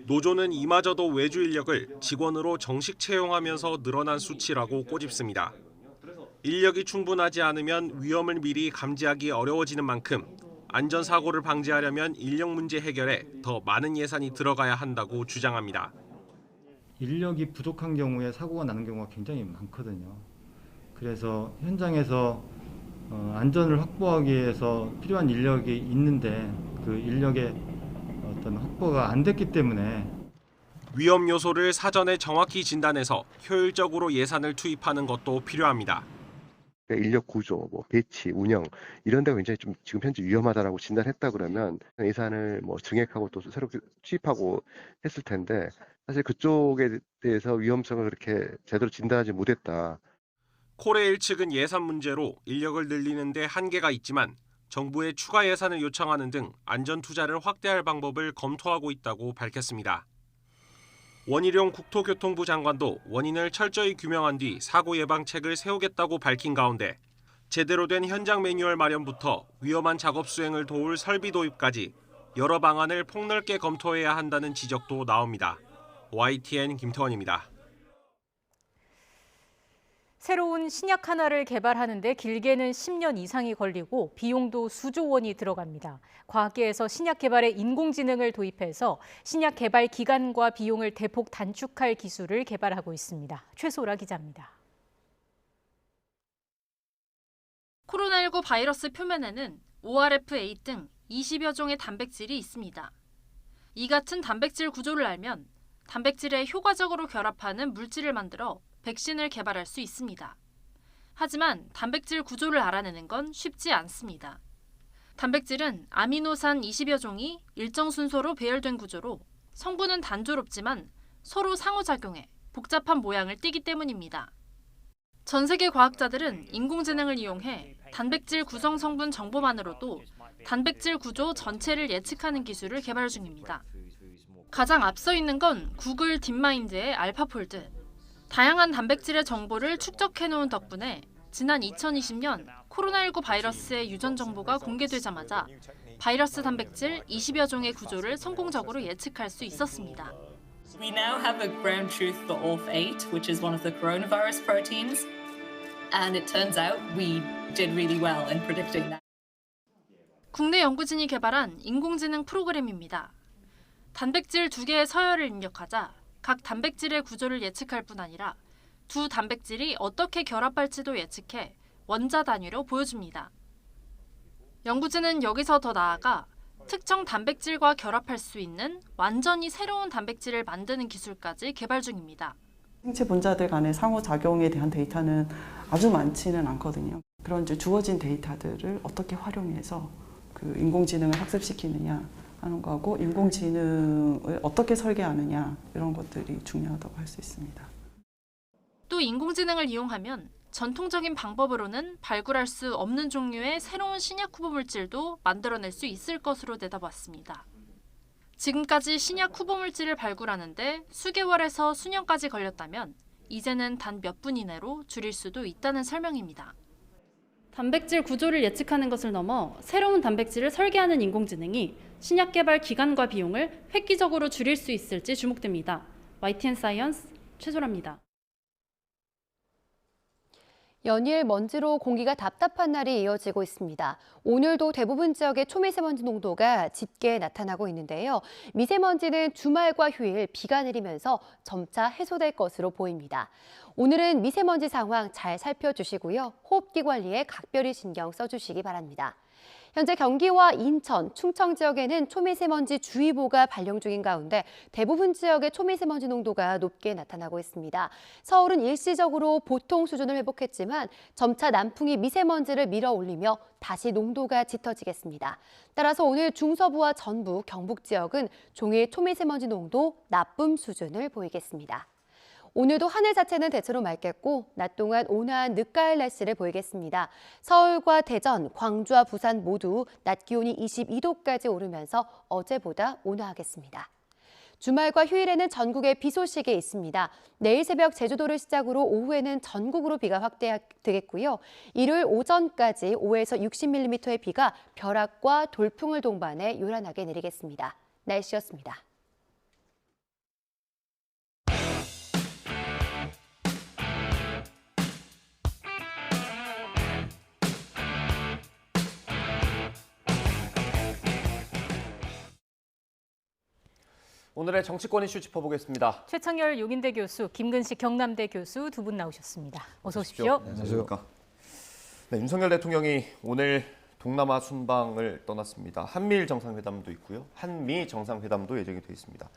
노조는 이마저도 외주 인력을 직원으로 정식 채용하면서 늘어난 수치라고 꼬집습니다. 인력이 충분하지 않으면 위험을 미리 감지하기 어려워지는 만큼 안전사고를 방지하려면 인력 문제 해결에 더 많은 예산이 들어가야 한다고 주장합니다. 인력이 부족한 경우에 사고가 나는 경우가 굉장히 많거든요. 그래서 현장에서 안전을 확보하기 위해서 필요한 인력이 있는데 그 인력의 어떤 확보가 안 됐기 때문에 위험 요소를 사전에 정확히 진단해서 효율적으로 예산을 투입하는 것도 필요합니다. 인력 구조, 배치, 운영 이런 데가 굉장히 좀 지금 현재 위험하다라고 진단했다 그러면 예산을 증액하고 또 새롭게 투입하고 했을 텐데 사실 그쪽에 대해서 위험성을 그렇게 제대로 진단하지 못했다. 코레일 측은 예산 문제로 인력을 늘리는 데 한계가 있지만 정부에 추가 예산을 요청하는 등 안전 투자를 확대할 방법을 검토하고 있다고 밝혔습니다. 원희룡 국토교통부 장관도 원인을 철저히 규명한 뒤 사고 예방책을 세우겠다고 밝힌 가운데 제대로 된 현장 매뉴얼 마련부터 위험한 작업 수행을 도울 설비 도입까지 여러 방안을 폭넓게 검토해야 한다는 지적도 나옵니다. YTN 김태원입니다. 새로운 신약 하나를 개발하는데 길게는 10년 이상이 걸리고 비용도 수조 원이 들어갑니다. 과학계에서 신약 개발에 인공지능을 도입해서 신약 개발 기간과 비용을 대폭 단축할 기술을 개발하고 있습니다. 최소라 기자입니다. 코로나19 바이러스 표면에는 ORF8 등 20여 종의 단백질이 있습니다. 이 같은 단백질 구조를 알면 단백질에 효과적으로 결합하는 물질을 만들어 백신을 개발할 수 있습니다. 하지만 단백질 구조를 알아내는 건 쉽지 않습니다. 단백질은 아미노산 20여 종이 일정 순서로 배열된 구조로 성분은 단조롭지만 서로 상호작용해 복잡한 모양을 띠기 때문입니다. 전 세계 과학자들은 인공지능을 이용해 단백질 구성 성분 정보만으로도 단백질 구조 전체를 예측하는 기술을 개발 중입니다. 가장 앞서 있는 건 구글 딥마인드의 알파폴드. 다양한 단백질의 정보를 축적해놓은 덕분에 지난 2020년 코로나19 바이러스의 유전 정보가 공개되자마자 바이러스 단백질 20여 종의 구조를 성공적으로 예측할 수 있었습니다. We now have a ground truth for ORF8, which is one of the coronavirus proteins, and it turns out we did really well in predicting that. 국내 연구진이 개발한 인공지능 프로그램입니다. 단백질 2개의 서열을 입력하자 각 단백질의 구조를 예측할 뿐 아니라 두 단백질이 어떻게 결합할지도 예측해 원자 단위로 보여줍니다. 연구진은 여기서 더 나아가 특정 단백질과 결합할 수 있는 완전히 새로운 단백질을 만드는 기술까지 개발 중입니다. 생체 분자들 간의 상호작용에 대한 데이터는 아주 많지는 않거든요. 그런 이제 주어진 데이터들을 어떻게 활용해서 그 인공지능을 학습시키느냐 하는 거하고 인공지능을 어떻게 설계하느냐 이런 것들이 중요하다고 할 수 있습니다. 또 인공지능을 이용하면 전통적인 방법으로는 발굴할 수 없는 종류의 새로운 신약 후보 물질도 만들어낼 수 있을 것으로 내다봤습니다. 지금까지 신약 후보 물질을 발굴하는데 수개월에서 수년까지 걸렸다면 이제는 단 몇 분 이내로 줄일 수도 있다는 설명입니다. 단백질 구조를 예측하는 것을 넘어 새로운 단백질을 설계하는 인공지능이 신약 개발 기간과 비용을 획기적으로 줄일 수 있을지 주목됩니다. YTN 사이언스 최소라입니다. 연일 먼지로 공기가 답답한 날이 이어지고 있습니다. 오늘도 대부분 지역의 초미세먼지 농도가 짙게 나타나고 있는데요. 미세먼지는 주말과 휴일 비가 내리면서 점차 해소될 것으로 보입니다. 오늘은 미세먼지 상황 잘 살펴주시고요. 호흡기 관리에 각별히 신경 써주시기 바랍니다. 현재 경기와 인천, 충청 지역에는 초미세먼지 주의보가 발령 중인 가운데 대부분 지역의 초미세먼지 농도가 높게 나타나고 있습니다. 서울은 일시적으로 보통 수준을 회복했지만 점차 남풍이 미세먼지를 밀어올리며 다시 농도가 짙어지겠습니다. 따라서 오늘 중서부와 전북, 경북 지역은 종일 초미세먼지 농도 나쁨 수준을 보이겠습니다. 오늘도 하늘 자체는 대체로 맑겠고 낮 동안 온화한 늦가을 날씨를 보이겠습니다. 서울과 대전, 광주와 부산 모두 낮 기온이 22도까지 오르면서 어제보다 온화하겠습니다. 주말과 휴일에는 전국에 비 소식이 있습니다. 내일 새벽 제주도를 시작으로 오후에는 전국으로 비가 확대되겠고요. 일요일 오전까지 5에서 60mm의 비가 벼락과 돌풍을 동반해 요란하게 내리겠습니다. 날씨였습니다. 오늘의 정치권 이슈 짚어보겠습니다. 최창열 용인대 교수, 김근식 경남대 교수 두 분 나오셨습니다. 어서 오십시오. 안녕하십니까. 네, 윤석열 대통령이 오늘 동남아 순방을 떠났습니다. 한미일 정상회담도 있고요. 한미 정상회담도 예정이 돼 있습니다.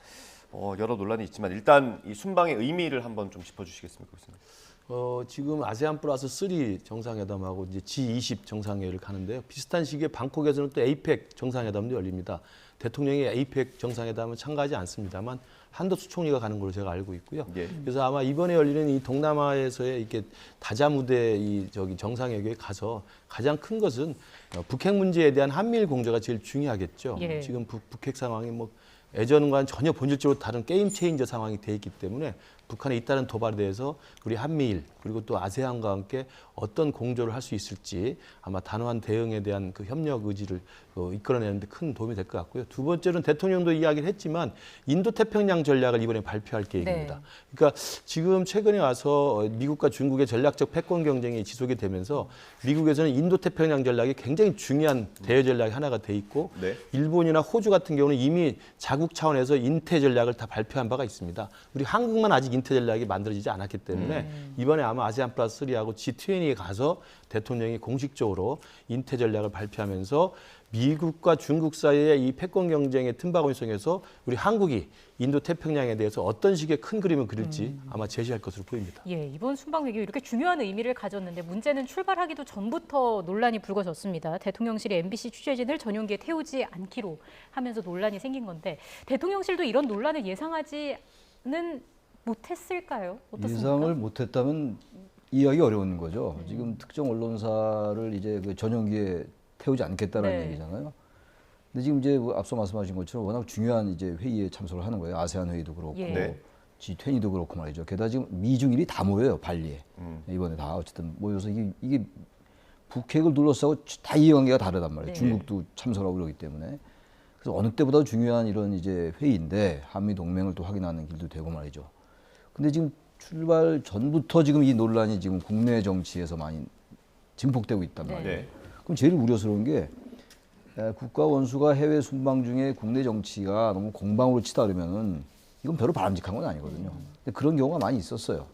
여러 논란이 있지만 일단 이 순방의 의미를 한번 좀 짚어주시겠습니까, 교수님? 지금 아세안 플러스 3 정상회담하고 이제 G20 정상회의를 가는데요. 비슷한 시기에 방콕에서는 또 에이펙 정상회담도 열립니다. 대통령이 에이펙 정상회담은 참가하지 않습니다만 한덕수 총리가 가는 걸로 제가 알고 있고요. 예. 그래서 아마 이번에 열리는 이 동남아에서의 이렇게 다자무대 정상회의에 가서 가장 큰 것은 북핵 문제에 대한 한미일 공조가 제일 중요하겠죠. 예. 지금 북핵 상황이 뭐 예전과는 전혀 본질적으로 다른 게임 체인저 상황이 돼 있기 때문에 북한의 잇따른 도발에 대해서 우리 한미일 그리고 또 아세안과 함께 어떤 공조를 할 수 있을지 아마 단호한 대응에 대한 그 협력 의지를 이끌어내는 데 큰 도움이 될 것 같고요. 두 번째로는 대통령도 이야기를 했지만 인도태평양 전략을 이번에 발표할 계획입니다. 네. 그러니까 지금 최근에 와서 미국과 중국의 전략적 패권 경쟁이 지속이 되면서 미국에서는 인도태평양 전략이 굉장히 중요한 대외 전략이 하나가 돼 있고 네. 일본이나 호주 같은 경우는 이미 자국 차원에서 인태 전략을 다 발표한 바가 있습니다. 우리 한국만 아직 인태 전략이 만들어지지 않았기 때문에 이번에 아마 아세안 플러스 3하고 G20에 가서 대통령이 공식적으로 인태 전략을 발표하면서 미국과 중국 사이의 이 패권 경쟁의 틈바구니 속에서 우리 한국이 인도태평양에 대해서 어떤 식의 큰 그림을 그릴지 아마 제시할 것으로 보입니다. 예, 이번 순방 외교 이렇게 중요한 의미를 가졌는데 문제는 출발하기도 전부터 논란이 불거졌습니다. 대통령실이 MBC 취재진을 전용기에 태우지 않기로 하면서 논란이 생긴 건데 대통령실도 이런 논란을 예상하지는 못했을까요? 어떻습니까? 예상을 못했다면 이해하기 어려운 거죠. 지금 특정 언론사를 이제 그 전용기에 태우지 않겠다는 네. 얘기잖아요. 근데 지금 이제 앞서 말씀하신 것처럼 워낙 중요한 이제 회의에 참석을 하는 거예요. 아세안 회의도 그렇고, 예. G20도 그렇고 말이죠. 게다가 지금 미중일이 다 모여요, 발리에. 이번에 다 어쨌든 모여서 이게 북핵을 둘러싸고 다 이해관계가 다르단 말이에요. 네. 중국도 참석하고 그러기 때문에. 그래서 어느 때보다 중요한 이런 이제 회의인데 한미 동맹을 또 확인하는 길도 되고 말이죠. 근데 지금 출발 전부터 지금 이 논란이 지금 국내 정치에서 많이 증폭되고 있단 말이에요. 네. 그럼 제일 우려스러운 게 국가 원수가 해외 순방 중에 국내 정치가 너무 공방으로 치다 그러면은 이건 별로 바람직한 건 아니거든요. 근데 그런 경우가 많이 있었어요.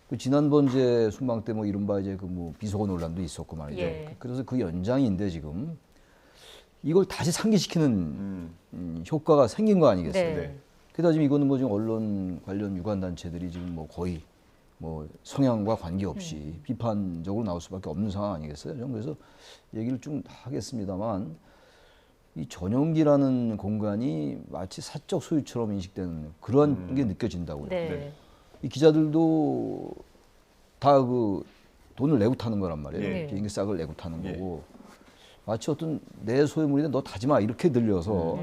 그 지난번 이제 순방 때 뭐 이른바 이제 그 뭐 비속어 논란도 있었고 말이죠. 예. 그래서 그 연장인데 지금 이걸 다시 상기시키는 효과가 생긴 거 아니겠어요? 네. 게다가 지금 이거는 뭐 지금 언론 관련 유관 단체들이 지금 뭐 거의 뭐 성향과 관계없이 비판적으로 나올 수밖에 없는 상황 아니겠어요? 저는 그래서 얘기를 좀 하겠습니다만 이 전용기라는 공간이 마치 사적 소유처럼 인식되는 그런 게 느껴진다고요. 네. 이 기자들도 다 그 돈을 내고 타는 거란 말이에요. 네. 비행기 싹을 내고 타는 거고 마치 어떤 내 소유물인데 너 타지 마 이렇게 들려서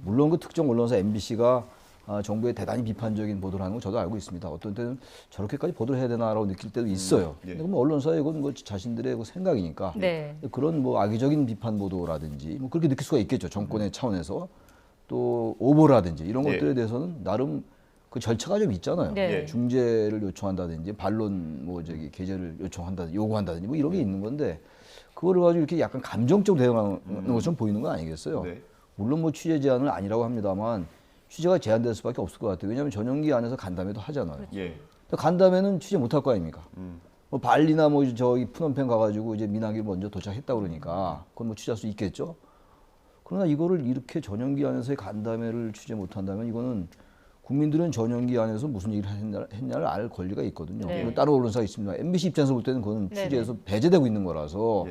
물론 그 특정 언론사 MBC가 정부에 대단히 비판적인 보도를 하는 거 저도 알고 있습니다. 어떤 때는 저렇게까지 보도를 해야 되나라고 느낄 때도 있어요. 근데 뭐 언론사의 이건 뭐 자신들의 그 생각이니까 네. 그런 뭐 악의적인 비판 보도라든지 뭐 그렇게 느낄 수가 있겠죠. 정권의 차원에서 또 오보라든지 이런 것들에 대해서는 나름 그 절차가 좀 있잖아요. 네. 중재를 요청한다든지 반론 뭐 저기 게재를 요구한다든지 뭐 이런 게 있는 건데 그거를 가지고 이렇게 약간 감정적으로 대응하는 것처럼 보이는 건 아니겠어요. 물론 뭐 취재 제한은 아니라고 합니다만 취재가 제한될 수밖에 없을 것 같아요. 왜냐하면 전용기 안에서 간담회도 하잖아요. 간담회는 취재 못할 거 아닙니까? 뭐 발리나 뭐 저기 푸놈펜 가가지고 이제 민항기 먼저 도착했다 그러니까 그건 뭐 취재할 수 있겠죠. 그러나 이거를 이렇게 전용기 안에서의 간담회를 취재 못한다면 이거는 국민들은 전용기 안에서 무슨 얘기를 했냐를 알 권리가 있거든요. 네. 다른 언론사가 있습니다. MBC 입장에서 볼 때는 그건 취재에서 배제되고 있는 거라서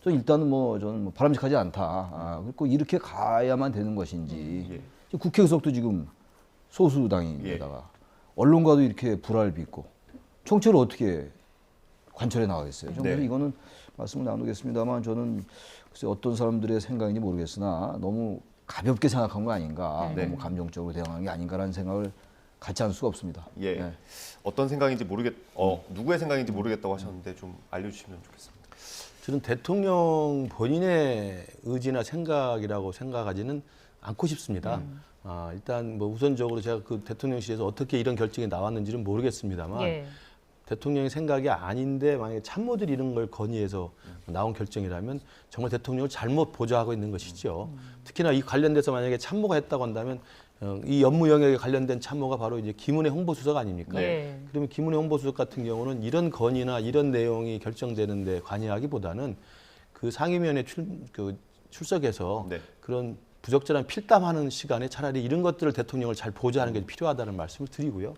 저는 일단은 저는 뭐 바람직하지 않다. 그리고 이렇게 가야만 되는 것인지 국회 의석도 지금 소수당인데다가 언론과도 이렇게 불화를 빚고 총체를 어떻게 관철해 나가겠어요. 그래서 이거는 말씀을 나누겠습니다만 저는 글쎄 어떤 사람들의 생각인지 모르겠으나 너무 가볍게 생각한 거 아닌가, 너무 감정적으로 대응한 게 아닌가라는 생각을 같이 할 수가 없습니다. 어떤 생각인지 누구의 생각인지 모르겠다고 하셨는데 좀 알려주시면 좋겠습니다. 저는 대통령 본인의 의지나 생각이라고 생각하지는 않고 싶습니다. 일단 뭐 우선적으로 제가 그 대통령실에서 어떻게 이런 결정이 나왔는지는 모르겠습니다만 대통령의 생각이 아닌데 만약에 참모들이 이런 걸 건의해서 나온 결정이라면 정말 대통령을 잘못 보좌하고 있는 것이죠. 특히나 이 관련돼서 만약에 참모가 했다고 한다면 이 업무 영역에 관련된 참모가 바로 이제 김은혜 홍보수석 아닙니까? 그러면 김은혜 홍보수석 같은 경우는 이런 건의나 이런 내용이 결정되는데 관여하기보다는 그 상임위원회 출석해서 그런 부적절한 필담하는 시간에 차라리 이런 것들을 대통령을 잘 보좌하는 게 필요하다는 말씀을 드리고요.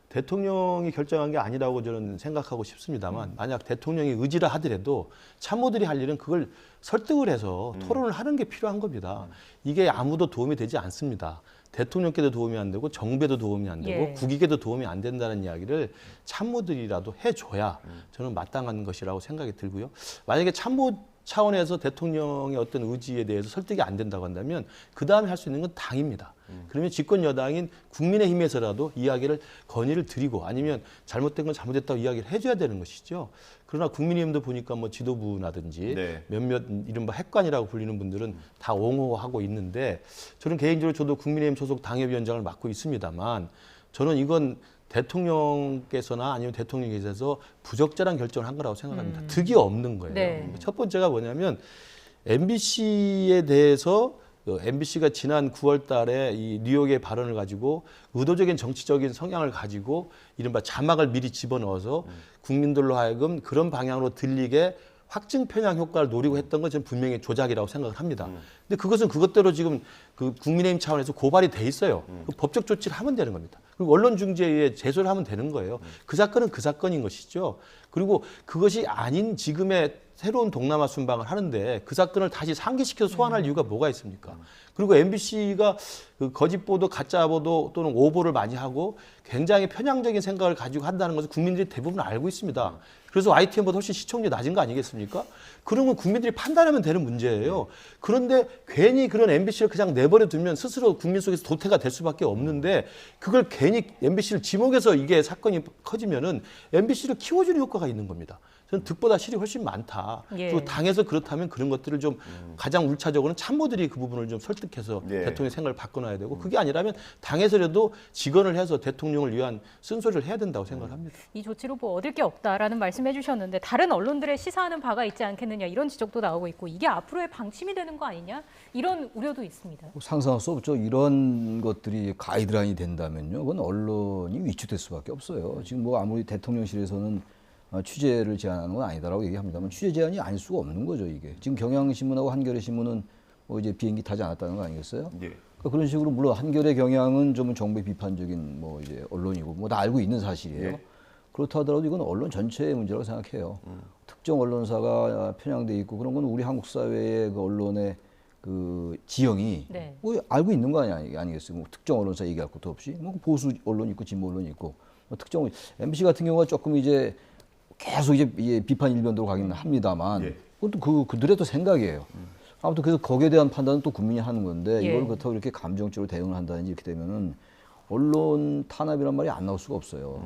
대통령이 결정한 게 아니라고 저는 생각하고 싶습니다만 만약 대통령이 의지라 하더라도 참모들이 할 일은 그걸 설득을 해서 토론을 하는 게 필요한 겁니다. 이게 아무도 도움이 되지 않습니다. 대통령께도 도움이 안 되고 정부에도 도움이 안 되고 국익에도 도움이 안 된다는 이야기를 참모들이라도 해줘야 저는 마땅한 것이라고 생각이 들고요. 만약에 참모 차원에서 대통령의 어떤 의지에 대해서 설득이 안 된다고 한다면 그 다음에 할 수 있는 건 당입니다. 그러면 집권 여당인 국민의힘에서라도 이야기를 건의를 드리고 아니면 잘못된 건 잘못됐다고 이야기를 해줘야 되는 것이죠. 그러나 국민의힘도 보니까 뭐 지도부라든지 몇몇 이른바 핵관이라고 불리는 분들은 다 옹호하고 있는데 저는 개인적으로 저도 국민의힘 소속 당협위원장을 맡고 있습니다만 저는 이건 대통령께서나 아니면 대통령께서 부적절한 결정을 한 거라고 생각합니다. 득이 없는 거예요. 첫 번째가 뭐냐면 MBC에 대해서 MBC가 지난 9월 달에 이 뉴욕의 발언을 가지고 의도적인 정치적인 성향을 가지고 이른바 자막을 미리 집어넣어서 국민들로 하여금 그런 방향으로 들리게 확증 편향 효과를 노리고 했던 건 저는 분명히 조작이라고 생각을 합니다. 근데 그것은 그것대로 지금 그 국민의힘 차원에서 고발이 돼 있어요. 그 법적 조치를 하면 되는 겁니다. 그리고 언론중재위에 제소를 하면 되는 거예요. 그 사건은 그 사건인 것이죠. 그리고 그것이 아닌 지금의 새로운 동남아 순방을 하는데 그 사건을 다시 상기시켜서 소환할 이유가 뭐가 있습니까? 그리고 MBC가 그 거짓 보도, 가짜 보도 또는 오보를 많이 하고 굉장히 편향적인 생각을 가지고 한다는 것을 국민들이 대부분 알고 있습니다. 그래서 YTN보다 훨씬 시청률이 낮은 거 아니겠습니까? 그런 건 국민들이 판단하면 되는 문제예요. 그런데 괜히 그런 MBC를 그냥 내버려 두면 스스로 국민 속에서 도태가 될 수밖에 없는데 그걸 괜히 MBC를 지목해서 이게 사건이 커지면은 MBC를 키워주는 효과가 있는 겁니다. 저는 득보다 실이 훨씬 많다. 그리고 당에서 그렇다면 그런 것들을 좀 가장 울차적으로는 참모들이 그 부분을 좀 설득해서 대통령의 생각을 바꿔놔야 되고 그게 아니라면 당에서라도 직언을 해서 대통령을 위한 쓴소리를 해야 된다고 생각을 합니다. 이 조치로 뭐 얻을 게 없다라는 말씀해 주셨는데 다른 언론들의 시사하는 바가 있지 않겠느냐 이런 지적도 나오고 있고 이게 앞으로의 방침이 되는 거 아니냐 이런 우려도 있습니다. 상상할 수 없죠. 이런 것들이 가이드라인이 된다면요. 그건 언론이 위축될 수밖에 없어요. 지금 뭐 아무리 대통령실에서는 취재를 제한하는 건 아니다라고 얘기합니다만 취재 제한이 아닐 수가 없는 거죠, 이게. 지금 경향신문하고 한겨레 신문은 뭐 이제 비행기 타지 않았다는 거 아니겠어요? 그러니까 그런 식으로 물론 한겨레 경향은 좀 정부의 비판적인 뭐 이제 언론이고 뭐 다 알고 있는 사실이에요. 그렇다 하더라도 이건 언론 전체의 문제라고 생각해요. 특정 언론사가 편향돼 있고 그런 건 우리 한국 사회의 그 언론의 그 지형이 네. 뭐 알고 있는 거 아니겠어요? 뭐 특정 언론사 얘기할 것도 없이 뭐 보수 언론 있고 진보 언론 있고 뭐 특정 MBC 같은 경우가 조금 이제 계속 이제 비판 일변도로 가기는 합니다만 그것도 그들의 또 생각이에요. 아무튼 그래서 거기에 대한 판단은 또 국민이 하는 건데 이걸 그렇다고 이렇게 감정적으로 대응을 한다든지 이렇게 되면은 언론 탄압이란 말이 안 나올 수가 없어요.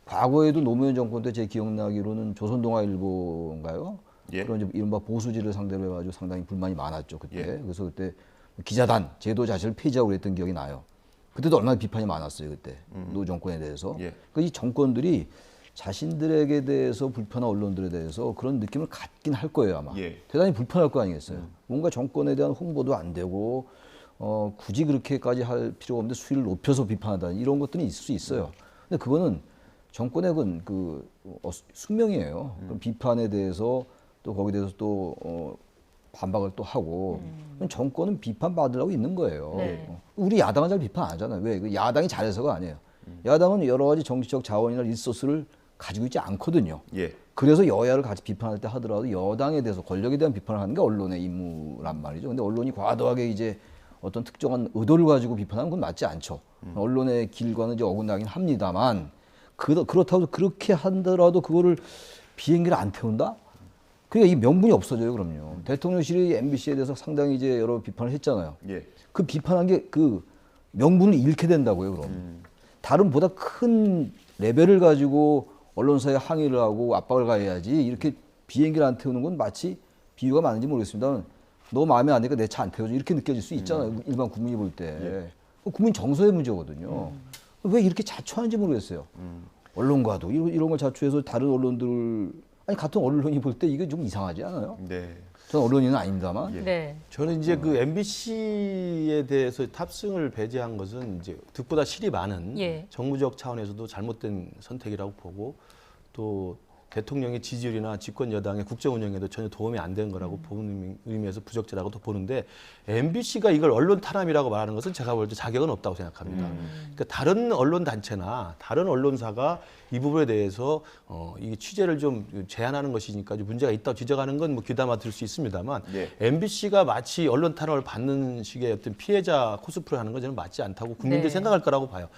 과거에도 노무현 정권 때 제 기억나기로는 조선동아일보인가요? 그런 이제 이른바 보수지를 상대로 해가지고 상당히 불만이 많았죠 그때. 그래서 그때 기자단 제도 자체를 폐지하고 그랬던 기억이 나요. 그때도 얼마나 비판이 많았어요 그때 노 정권에 대해서. 그러니까 이 정권들이 자신들에게 대해서 불편한 언론들에 대해서 그런 느낌을 갖긴 할 거예요 아마. 대단히 불편할 거 아니겠어요. 뭔가 정권에 대한 홍보도 안 되고 굳이 그렇게까지 할 필요가 없는데 수위를 높여서 비판하다 이런 것들이 있을 수 있어요. 근데 그거는 정권의 그 숙명이에요. 그럼 비판에 대해서 또 거기에 대해서 또 반박을 또 하고 정권은 비판받으려고 있는 거예요. 우리 야당은 잘 비판 안 하잖아요. 왜? 야당이 잘해서가 아니에요. 야당은 여러 가지 정치적 자원이나 리소스를 가지고 있지 않거든요. 그래서 여야를 같이 비판할 때 하더라도 여당에 대해서 권력에 대한 비판을 하는 게 언론의 임무란 말이죠. 근데 언론이 과도하게 이제 어떤 특정한 의도를 가지고 비판하는 건 맞지 않죠. 언론의 길과는 이제 어긋나긴 합니다만 그렇다고 그렇게 하더라도 그거를 비행기를 안 태운다? 그러니까 이 명분이 없어져요. 그럼요. 대통령실이 MBC에 대해서 상당히 이제 여러 비판을 했잖아요. 그 비판한 게 그 명분을 잃게 된다고요. 그럼 다른 보다 큰 레벨을 가지고 언론사에 항의를 하고 압박을 가해야지 이렇게 비행기를 안 태우는 건 마치 비유가 맞는지 모르겠습니다. 너 마음에 안 드니까 내 차 안 태워줘 이렇게 느껴질 수 있잖아요. 일반 국민이 볼 때. 국민 정서의 문제거든요. 왜 이렇게 자초하는지 모르겠어요. 언론과도 이런 걸 자초해서 다른 언론들 아니 같은 언론이 볼 때 이게 좀 이상하지 않아요? 저는 언론인은 아닙니다만. 저는 이제 그 MBC에 대해서 탑승을 배제한 것은 이제 득보다 실이 많은 정무적 차원에서도 잘못된 선택이라고 보고 또 대통령의 지지율이나 집권 여당의 국정 운영에도 전혀 도움이 안 된 거라고 보는 의미에서 부적절하고도 보는데 MBC가 이걸 언론 탄압이라고 말하는 것은 제가 볼 때 자격은 없다고 생각합니다. 그러니까 다른 언론 단체나 다른 언론사가 이 부분에 대해서 이 취재를 좀 제한하는 것이니까 문제가 있다고 지적하는 건 뭐 귀담아 들을 수 있습니다만 MBC가 마치 언론 탄압을 받는 식의 어떤 피해자 코스프레 하는 건 저는 맞지 않다고 국민들이 생각할 거라고 봐요.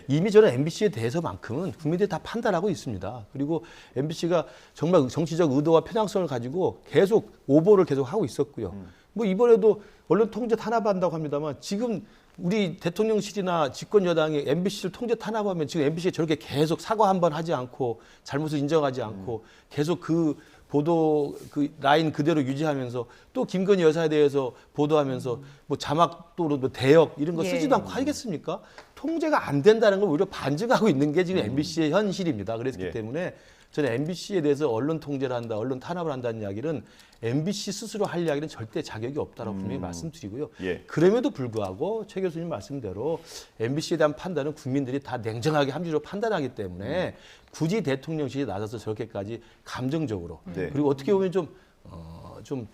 이미 저는 MBC에 대해서만큼은 국민들이 다 판단하고 있습니다. 그리고 MBC가 정말 정치적 의도와 편향성을 가지고 계속 오보를 계속 하고 있었고요. 뭐 이번에도 언론 통제 탄압한다고 합니다만 지금 우리 대통령실이나 집권 여당이 MBC를 통제 탄압하면 지금 MBC가 저렇게 계속 사과 한 번 하지 않고 잘못을 인정하지 않고 계속 그 보도 그 라인 그대로 유지하면서 또 김건희 여사에 대해서 보도하면서 뭐 자막도 뭐 대역 이런 거 쓰지도 않고 하겠습니까? 통제가 안 된다는 걸 오히려 반증하고 있는 게 지금 MBC의 현실입니다. 그렇기 때문에 저는 MBC에 대해서 언론 통제를 한다, 언론 탄압을 한다는 이야기는 MBC 스스로 할 이야기는 절대 자격이 없다라고 분명히 말씀드리고요. 그럼에도 불구하고 최 교수님 말씀대로 MBC에 대한 판단은 국민들이 다 냉정하게 합리적으로 판단하기 때문에 굳이 대통령실이 나서서 저렇게까지 감정적으로 그리고 어떻게 보면 좀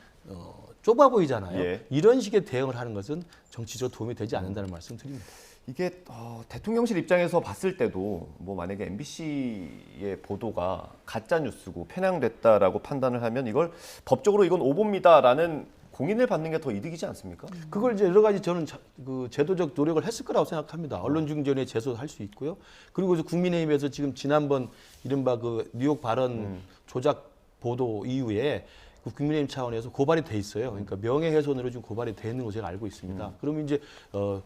좁아 보이잖아요. 이런 식의 대응을 하는 것은 정치적으로 도움이 되지 않는다는 말씀 드립니다. 이게 대통령실 입장에서 봤을 때도 뭐 만약에 MBC의 보도가 가짜 뉴스고 편향됐다라고 판단을 하면 이걸 법적으로 이건 오보입니다라는 공인을 받는 게 더 이득이지 않습니까? 그걸 이제 여러 가지 저는 그 제도적 노력을 했을 거라고 생각합니다. 언론중재원회 제소할 수 있고요. 그리고 국민의힘에서 지금 지난번 이른바 그 뉴욕 발언 조작 보도 이후에 그 국민의힘 차원에서 고발이 돼 있어요. 그러니까 명예훼손으로 지금 고발이 돼 있는 것으로 제가 알고 있습니다. 그러면 이제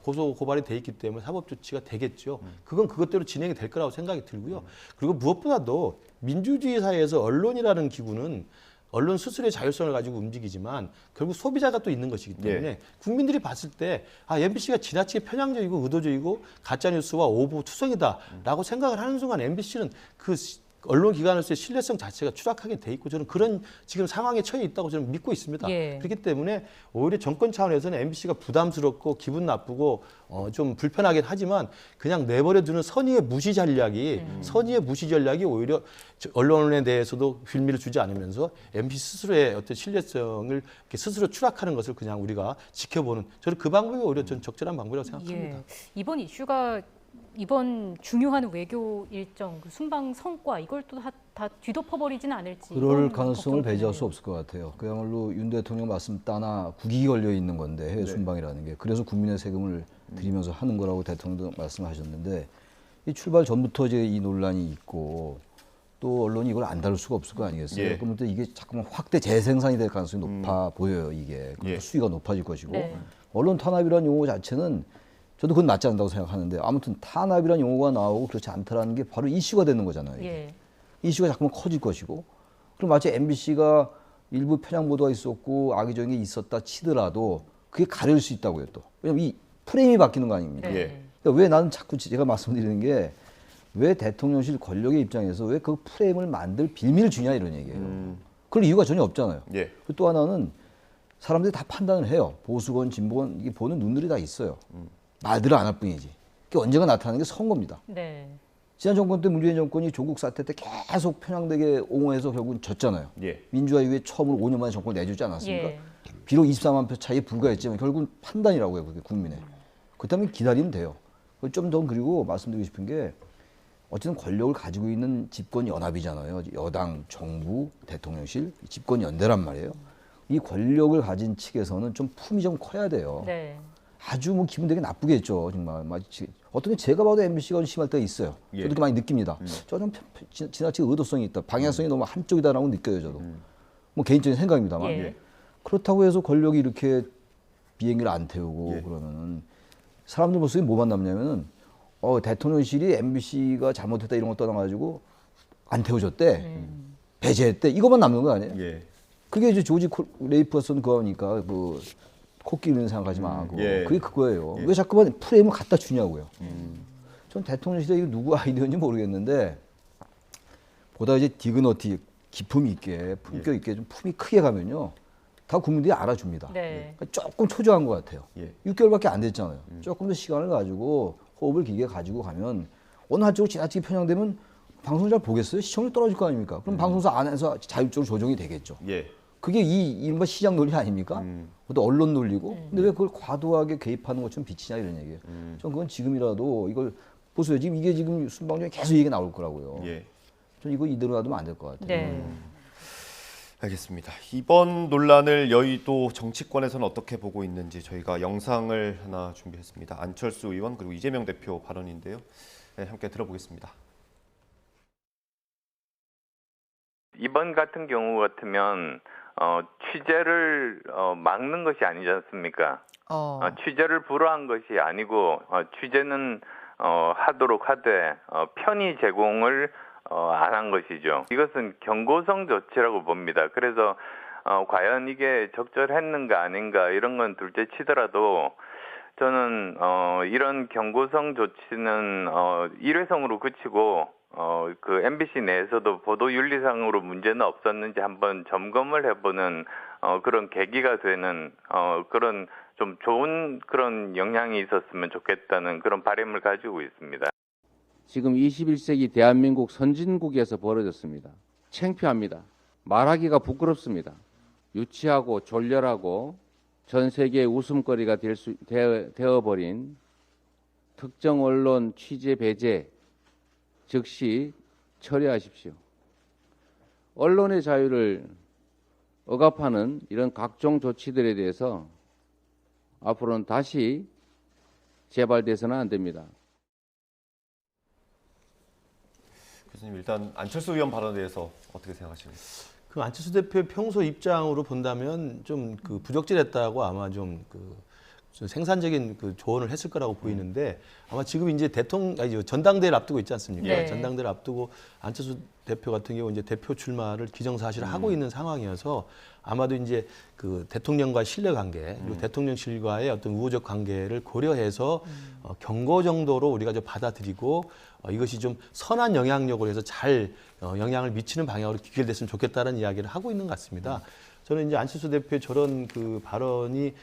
고소 고발이 돼 있기 때문에 사법 조치가 되겠죠. 그건 그것대로 진행이 될 거라고 생각이 들고요. 그리고 무엇보다도 민주주의 사회에서 언론이라는 기구는 언론 스스로의 자율성을 가지고 움직이지만 결국 소비자가 또 있는 것이기 때문에 국민들이 봤을 때 MBC가 지나치게 편향적이고 의도적이고 가짜뉴스와 오보 투성이다라고 생각을 하는 순간 MBC는 그 언론 기관으로서의 신뢰성 자체가 추락하게 돼 있고 저는 그런 지금 상황에 처해 있다고 저는 믿고 있습니다. 그렇기 때문에 오히려 정권 차원에서는 MBC가 부담스럽고 기분 나쁘고 좀 불편하긴 하지만 그냥 내버려두는 선의의 무시 전략이 오히려 언론에 대해서도 빌미를 주지 않으면서 MBC 스스로의 어떤 신뢰성을 이렇게 스스로 추락하는 것을 그냥 우리가 지켜보는 저는 그 방법이 오히려 전 적절한 방법이라고 생각합니다. 이번 이슈가 이번 중요한 외교 일정, 그 순방 성과 이걸 또 다 뒤덮어버리지는 않을지. 그럴 가능성을 배제할 수 없을 것 같아요. 그야말로 윤 대통령 말씀 따나 국익이 걸려 있는 건데 해외 순방이라는 게. 그래서 국민의 세금을 들이면서 하는 거라고 대통령도 말씀하셨는데 이 출발 전부터 이제 이 논란이 있고 또 언론이 이걸 안 다룰 수가 없을 거 아니겠어요. 예. 그러면 또 이게 자꾸만 확대 재생산이 될 가능성이 높아 보여요. 이게. 그럼 수위가 높아질 것이고. 언론 탄압이라는 용어 자체는 저도 그건 맞지 않다고 생각하는데 아무튼 탄압이라는 용어가 나오고 그렇지 않다라는 게 바로 이슈가 되는 거잖아요. 이게. 이슈가 자꾸만 커질 것이고 그럼 마치 MBC가 일부 편향 보도가 있었고 악의적인 게 있었다 치더라도 그게 가릴 수 있다고요 또. 왜냐면 이 프레임이 바뀌는 거 아닙니까? 그러니까 왜 나는 자꾸 제가 말씀드리는 게 왜 대통령실 권력의 입장에서 왜 그 프레임을 만들 빌미를 주냐 이런 얘기예요. 그럴 이유가 전혀 없잖아요. 또 하나는 사람들이 다 판단을 해요. 보수건 진보건 이게 보는 눈들이 다 있어요. 말들을 안 할 뿐이지. 그게 언제가 나타나는 게 선거입니다. 지난 정권 때 문재인 정권이 조국 사태 때 계속 편향되게 옹호해서 결국은 졌잖아요. 민주화 이후에 처음으로 5년 만에 정권을 내주지 않았습니까? 비록 24만 표 차이에 불과했지만 결국은 판단이라고요. 그게 국민의. 그렇다면 기다리면 돼요. 좀 더 그리고 말씀드리고 싶은 게 어쨌든 권력을 가지고 있는 집권 연합이잖아요. 여당, 정부, 대통령실, 집권 연대란 말이에요. 이 권력을 가진 측에서는 좀 품이 좀 커야 돼요. 아주 뭐 기분 되게 나쁘겠죠. 정말 마치 어떤 게 제가 봐도 MBC가 좀 심할 때가 있어요. 저도 그렇게 많이 느낍니다. 좀 지나치게 의도성이 있다. 방향성이 너무 한쪽이다라고 느껴요. 저도. 뭐 개인적인 생각입니다만. 그렇다고 해서 권력이 이렇게 비행기를 안 태우고 그러면은 사람들 모습이 뭐만 남냐면은 대통령실이 MBC가 잘못했다 이런 거 떠나가지고 안 태워줬대, 배제했대 이것만 남는 거 아니에요? 그게 이제 조지 레이퍼슨 그거니까 그 코끼리는 생각하지 마. 그게 그거예요. 왜 자꾸만 프레임을 갖다 주냐고요. 전 대통령실에 이거 누구 아이디어인지 모르겠는데 보다 이제 디그너티 기품 있게 품격 있게 좀 품이 크게 가면요. 다 국민들이 알아줍니다. 그러니까 조금 초조한 것 같아요. 6개월밖에 안 됐잖아요. 조금 더 시간을 가지고 호흡을 길게 가지고 가면 어느 한쪽으로 지나치게 편향되면 방송 잘 보겠어요? 시청률 떨어질 거 아닙니까? 그럼 방송사 안에서 자율적으로 조정이 되겠죠. 그게 이 이른바 시장 논리 아닙니까? 또 언론 논리고. 근데 왜 그걸 과도하게 개입하는 것처럼 비치냐 이런 얘기예요. 전 그건 지금이라도 이걸 보세요. 지금 이게 지금 순방 중에 계속 얘기가 나올 거라고요. 전 이거 이대로 놔두면 안 될 것 같아요. 알겠습니다. 이번 논란을 여의도 정치권에서는 어떻게 보고 있는지 저희가 영상을 하나 준비했습니다. 안철수 의원 그리고 이재명 대표 발언인데요. 함께 들어보겠습니다. 이번 같은 경우 같으면 취재를 막는 것이 아니지 않습니까? 취재를 불허한 것이 아니고 취재는 하도록 하되 편의 제공을 안 한 것이죠. 이것은 경고성 조치라고 봅니다. 그래서 과연 이게 적절했는가 아닌가 이런 건 둘째 치더라도 저는 이런 경고성 조치는 일회성으로 그치고 그 MBC 내에서도 보도 윤리상으로 문제는 없었는지 한번 점검을 해보는 그런 계기가 되는 그런 좀 좋은 그런 영향이 있었으면 좋겠다는 그런 바람을 가지고 있습니다. 지금 21세기 대한민국 선진국에서 벌어졌습니다. 창피합니다. 말하기가 부끄럽습니다. 유치하고 졸렬하고 전 세계의 웃음거리가 되어버린 특정 언론 취재 배제 즉시 처리하십시오. 언론의 자유를 억압하는 이런 각종 조치들에 대해서 앞으로는 다시 재발돼서는 안 됩니다. 교수님 일단 안철수 의원 발언에 대해서 어떻게 생각하십니까? 그 안철수 대표의 평소 입장으로 본다면 좀 그 부적절했다고 아마 좀 생산적인 그 조언을 했을 거라고 보이는데 아마 지금 이제 전당대회를 앞두고 있지 않습니까? 전당대회를 앞두고 안철수 대표 같은 경우 이제 대표 출마를 기정사실화하고 있는 상황이어서 아마도 이제 그 대통령과 신뢰 관계 그리고 대통령실과의 어떤 우호적 관계를 고려해서 경고 정도로 우리가 좀 받아들이고 이것이 좀 선한 영향력을 해서 잘 영향을 미치는 방향으로 귀결됐으면 좋겠다는 이야기를 하고 있는 것 같습니다. 저는 이제 안철수 대표의 저런 그 발언이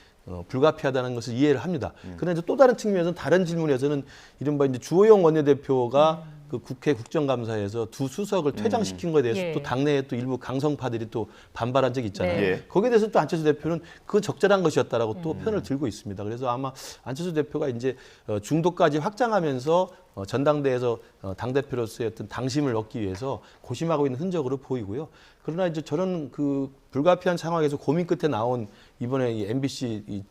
불가피하다는 것을 이해를 합니다. 그러나 이제 또 다른 측면에서는 다른 질문에서는 이른바 이제 주호영 원내대표가 그 국회 국정감사에서 두 수석을 퇴장시킨 것에 대해서 예. 또 당내에 또 일부 강성파들이 또 반발한 적이 있잖아요. 네. 거기에 대해서 또 안철수 대표는 그건 적절한 것이었다라고 또 편을 들고 있습니다. 그래서 아마 안철수 대표가 이제 중도까지 확장하면서 전당대회에서 당대표로서의 어떤 당심을 얻기 위해서 고심하고 있는 흔적으로 보이고요. 그러나 이제 저는 그 불가피한 상황에서 고민 끝에 나온 이번에 이 MBC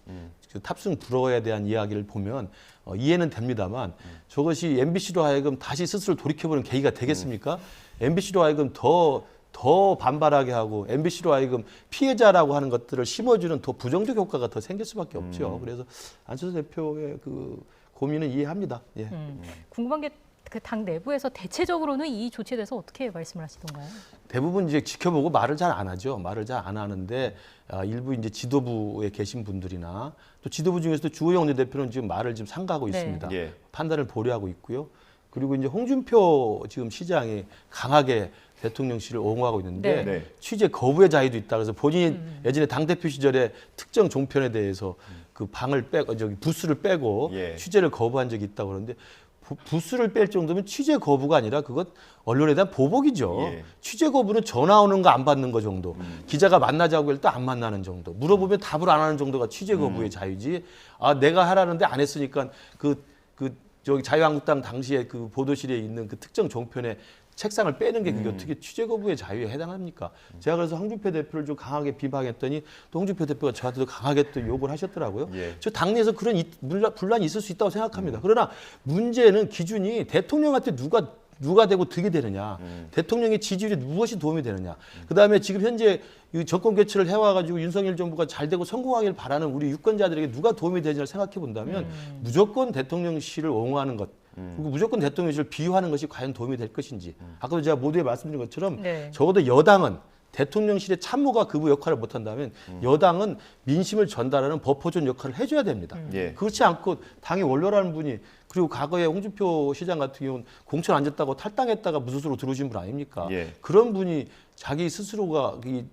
그 탑승 불허에 대한 이야기를 보면 이해는 됩니다만 저것이 MBC로 하여금 다시 스스로 돌이켜보는 계기가 되겠습니까? MBC로 하여금 더 반발하게 하고 MBC로 하여금 피해자라고 하는 것들을 심어주는 더 부정적 효과가 더 생길 수밖에 없죠. 그래서 안철수 대표의 그 고민은 이해합니다. 예. 궁금한 게 그 당 내부에서 대체적으로는 이 조치에 대해서 어떻게 말씀을 하시던가요? 대부분 이제 지켜보고 말을 잘 안 하죠. 말을 잘 안 하는데 일부 이제 지도부에 계신 분들이나 또 지도부 중에서도 주호영 원내대표는 지금 말을 지금 삼가하고 네. 있습니다. 예. 판단을 보류하고 있고요. 그리고 이제 홍준표 지금 시장이 강하게 대통령실을 옹호하고 있는데 네. 취재 거부의 자유도 있다. 그래서 본인이 예전에 당대표 시절에 특정 종편에 대해서 그 방을 빼고 부스를 빼고 예. 취재를 거부한 적이 있다고 그러는데 부스를 뺄 정도면 취재 거부가 아니라 그것 언론에 대한 보복이죠. 예. 취재 거부는 전화 오는 거 안 받는 거 정도. 기자가 만나자고 할 때 안 만나는 정도. 물어보면 답을 안 하는 정도가 취재 거부의 자유지. 아, 내가 하라는데 안 했으니까 저기 자유한국당 당시에 그 보도실에 있는 그 특정 종편에 책상을 빼는 게 그게 어떻게 취재 거부의 자유에 해당합니까? 제가 그래서 홍준표 대표를 좀 강하게 비방했더니 또 홍준표 대표가 저한테도 강하게 또 욕을 하셨더라고요. 예. 저 당내에서 그런 분란이 있을 수 있다고 생각합니다. 그러나 문제는 기준이 대통령한테 누가 되고 득이 되느냐, 대통령의 지지율에 무엇이 도움이 되느냐. 그다음에 지금 현재 이 정권 교체를 해와가지고 윤석열 정부가 잘 되고 성공하길 바라는 우리 유권자들에게 누가 도움이 되느냐를 생각해 본다면 무조건 대통령실을 옹호하는 것, 그리고 무조건 대통령실을 비유하는 것이 과연 도움이 될 것인지. 아까도 제가 모두에 말씀드린 것처럼 네. 적어도 여당은 대통령실의 참모가 그 역할을 못한다면 여당은 민심을 전달하는 버퍼존 역할을 해줘야 됩니다. 예. 그렇지 않고 당의 원로라는 분이 그리고 과거에 홍준표 시장 같은 경우는 공천 안 졌다고 탈당했다가 무소수로 들어오신 분 아닙니까? 예. 그런 분이 자기 스스로가 이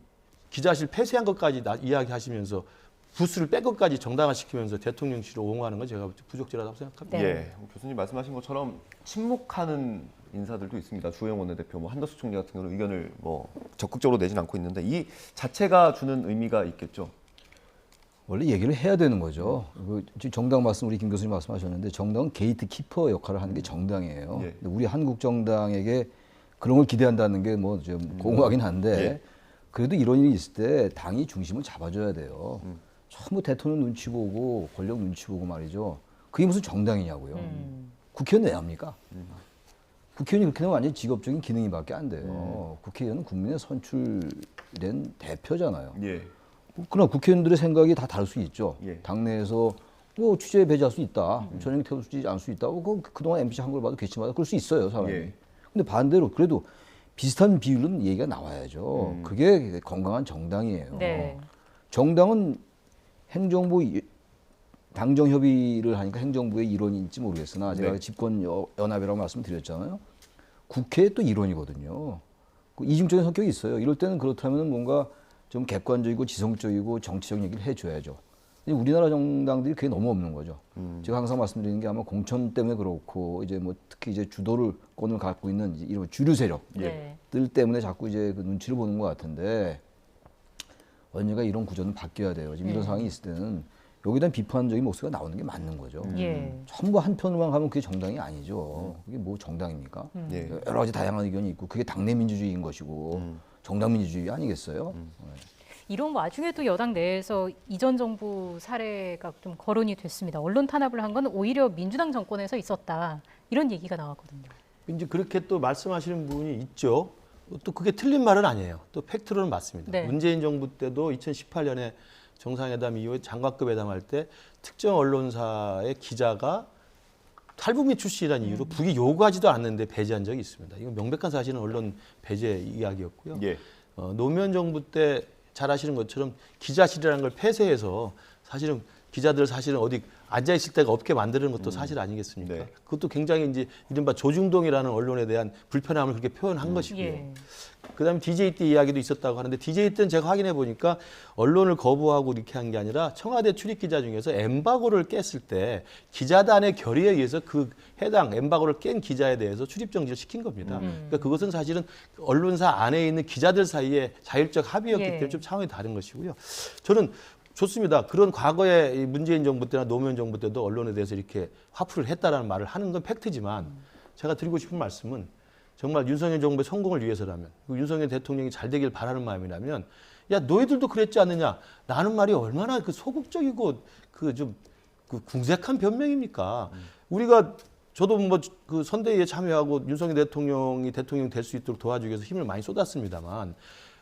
기자실 폐쇄한 것까지 이야기하시면서 부스를 뺀 것까지 정당화시키면서 대통령실을 옹호하는 건 제가 부적절하다고 생각합니다. 예. 교수님 말씀하신 것처럼 침묵하는 인사들도 있습니다. 주호영 원내대표, 한덕수 총리 같은 경우는 의견을 적극적으로 내진 않고 있는데 이 자체가 주는 의미가 있겠죠. 원래 얘기를 해야 되는 거죠. 정당 말씀 우리 김 교수님 말씀하셨는데 정당은 게이트 키퍼 역할을 하는 게 정당이에요. 예. 근데 우리 한국 정당에게 그런 걸 기대한다는 게 뭐 좀 공허하긴 한데 예. 그래도 이런 일이 있을 때 당이 중심을 잡아줘야 돼요. 전부 대통령 눈치 보고 권력 눈치 보고 말이죠. 그게 무슨 정당이냐고요. 국회의원 왜 합니까? 국회의원이 그렇게 되면 완전히 직업적인 기능이밖에 안 돼요. 국회의원은 국민의 선출된 대표잖아요. 예. 그러나 국회의원들의 생각이 다 다를 수 있죠. 예. 당내에서 뭐 취재에 배제할 수 있다, 전형이 태워주지 않을 수 있다. 그동안 MBC 한 걸 봐도 개치마다 그럴 수 있어요, 사람이. 예. 근데 반대로 그래도 비슷한 비율은 얘기가 나와야죠. 그게 건강한 정당이에요. 네. 정당은 행정부 당정 협의를 하니까 행정부의 일원인지 모르겠으나 제가 네. 집권 연합이라고 말씀드렸잖아요. 국회의 또 일원이거든요. 이중적인 성격이 있어요. 이럴 때는 그렇다면 뭔가 좀 객관적이고 지성적이고 정치적 얘기를 해줘야죠. 근데 우리나라 정당들이 그게 너무 없는 거죠. 제가 항상 말씀드리는 게 아마 공천 때문에 그렇고 이제 뭐 특히 이제 주도권을 갖고 있는 이런 주류 세력들 때문에 자꾸 이제 그 눈치를 보는 것 같은데 언젠가 이런 구조는 바뀌어야 돼요. 지금 이런 상황이 있을 때는 여기에 대한 비판적인 목소리가 나오는 게 맞는 거죠. 전부 한편으로만 가면 그게 정당이 아니죠. 그게 뭐 정당입니까? 여러 가지 다양한 의견이 있고 그게 당내 민주주의인 것이고 정당 민주주의 아니겠어요? 이런 와중에도 여당 내에서 이전 정부 사례가 좀 거론이 됐습니다. 언론 탄압을 한 건 오히려 민주당 정권에서 있었다. 이런 얘기가 나왔거든요. 이제 그렇게 또 말씀하시는 분이 있죠. 또 그게 틀린 말은 아니에요. 또 팩트로는 맞습니다. 네. 문재인 정부 때도 2018년에 정상회담 이후에 장관급 회담할 때 특정 언론사의 기자가 탈북민 출신이라는 이유로 북이 요구하지도 않는데 배제한 적이 있습니다. 이건 명백한 사실은 언론 배제 이야기였고요. 예. 노무현 정부 때 잘 아시는 것처럼 기자실이라는 걸 폐쇄해서 사실은 기자들 사실은 어디 앉아 있을 데가 없게 만드는 것도 사실 아니겠습니까? 네. 그것도 굉장히 이제 이른바 조중동이라는 언론에 대한 불편함을 그렇게 표현한 것이고요. 예. 그다음에 DJ 때 이야기도 있었다고 하는데 DJ 때는 제가 확인해 보니까 언론을 거부하고 이렇게 한 게 아니라 청와대 출입 기자 중에서 엠바고를 깼을 때 기자단의 결의에 의해서 그 해당 엠바고를 깬 기자에 대해서 출입 정지를 시킨 겁니다. 그러니까 그것은 사실은 언론사 안에 있는 기자들 사이에 자율적 합의였기 때문에 좀 차원이 다른 것이고요. 저는 좋습니다. 그런 과거에 문재인 정부 때나 노무현 정부 때도 언론에 대해서 이렇게 화풀이를 했다라는 말을 하는 건 팩트지만 제가 드리고 싶은 말씀은 정말 윤석열 정부의 성공을 위해서라면 윤석열 대통령이 잘 되길 바라는 마음이라면 야 너희들도 그랬지 않느냐 라는 말이 얼마나 그 소극적이고 그 좀 그 궁색한 변명입니까? 우리가 저도 뭐 그 선대위에 참여하고 윤석열 대통령이 대통령 될 수 있도록 도와주기 위해서 힘을 많이 쏟았습니다만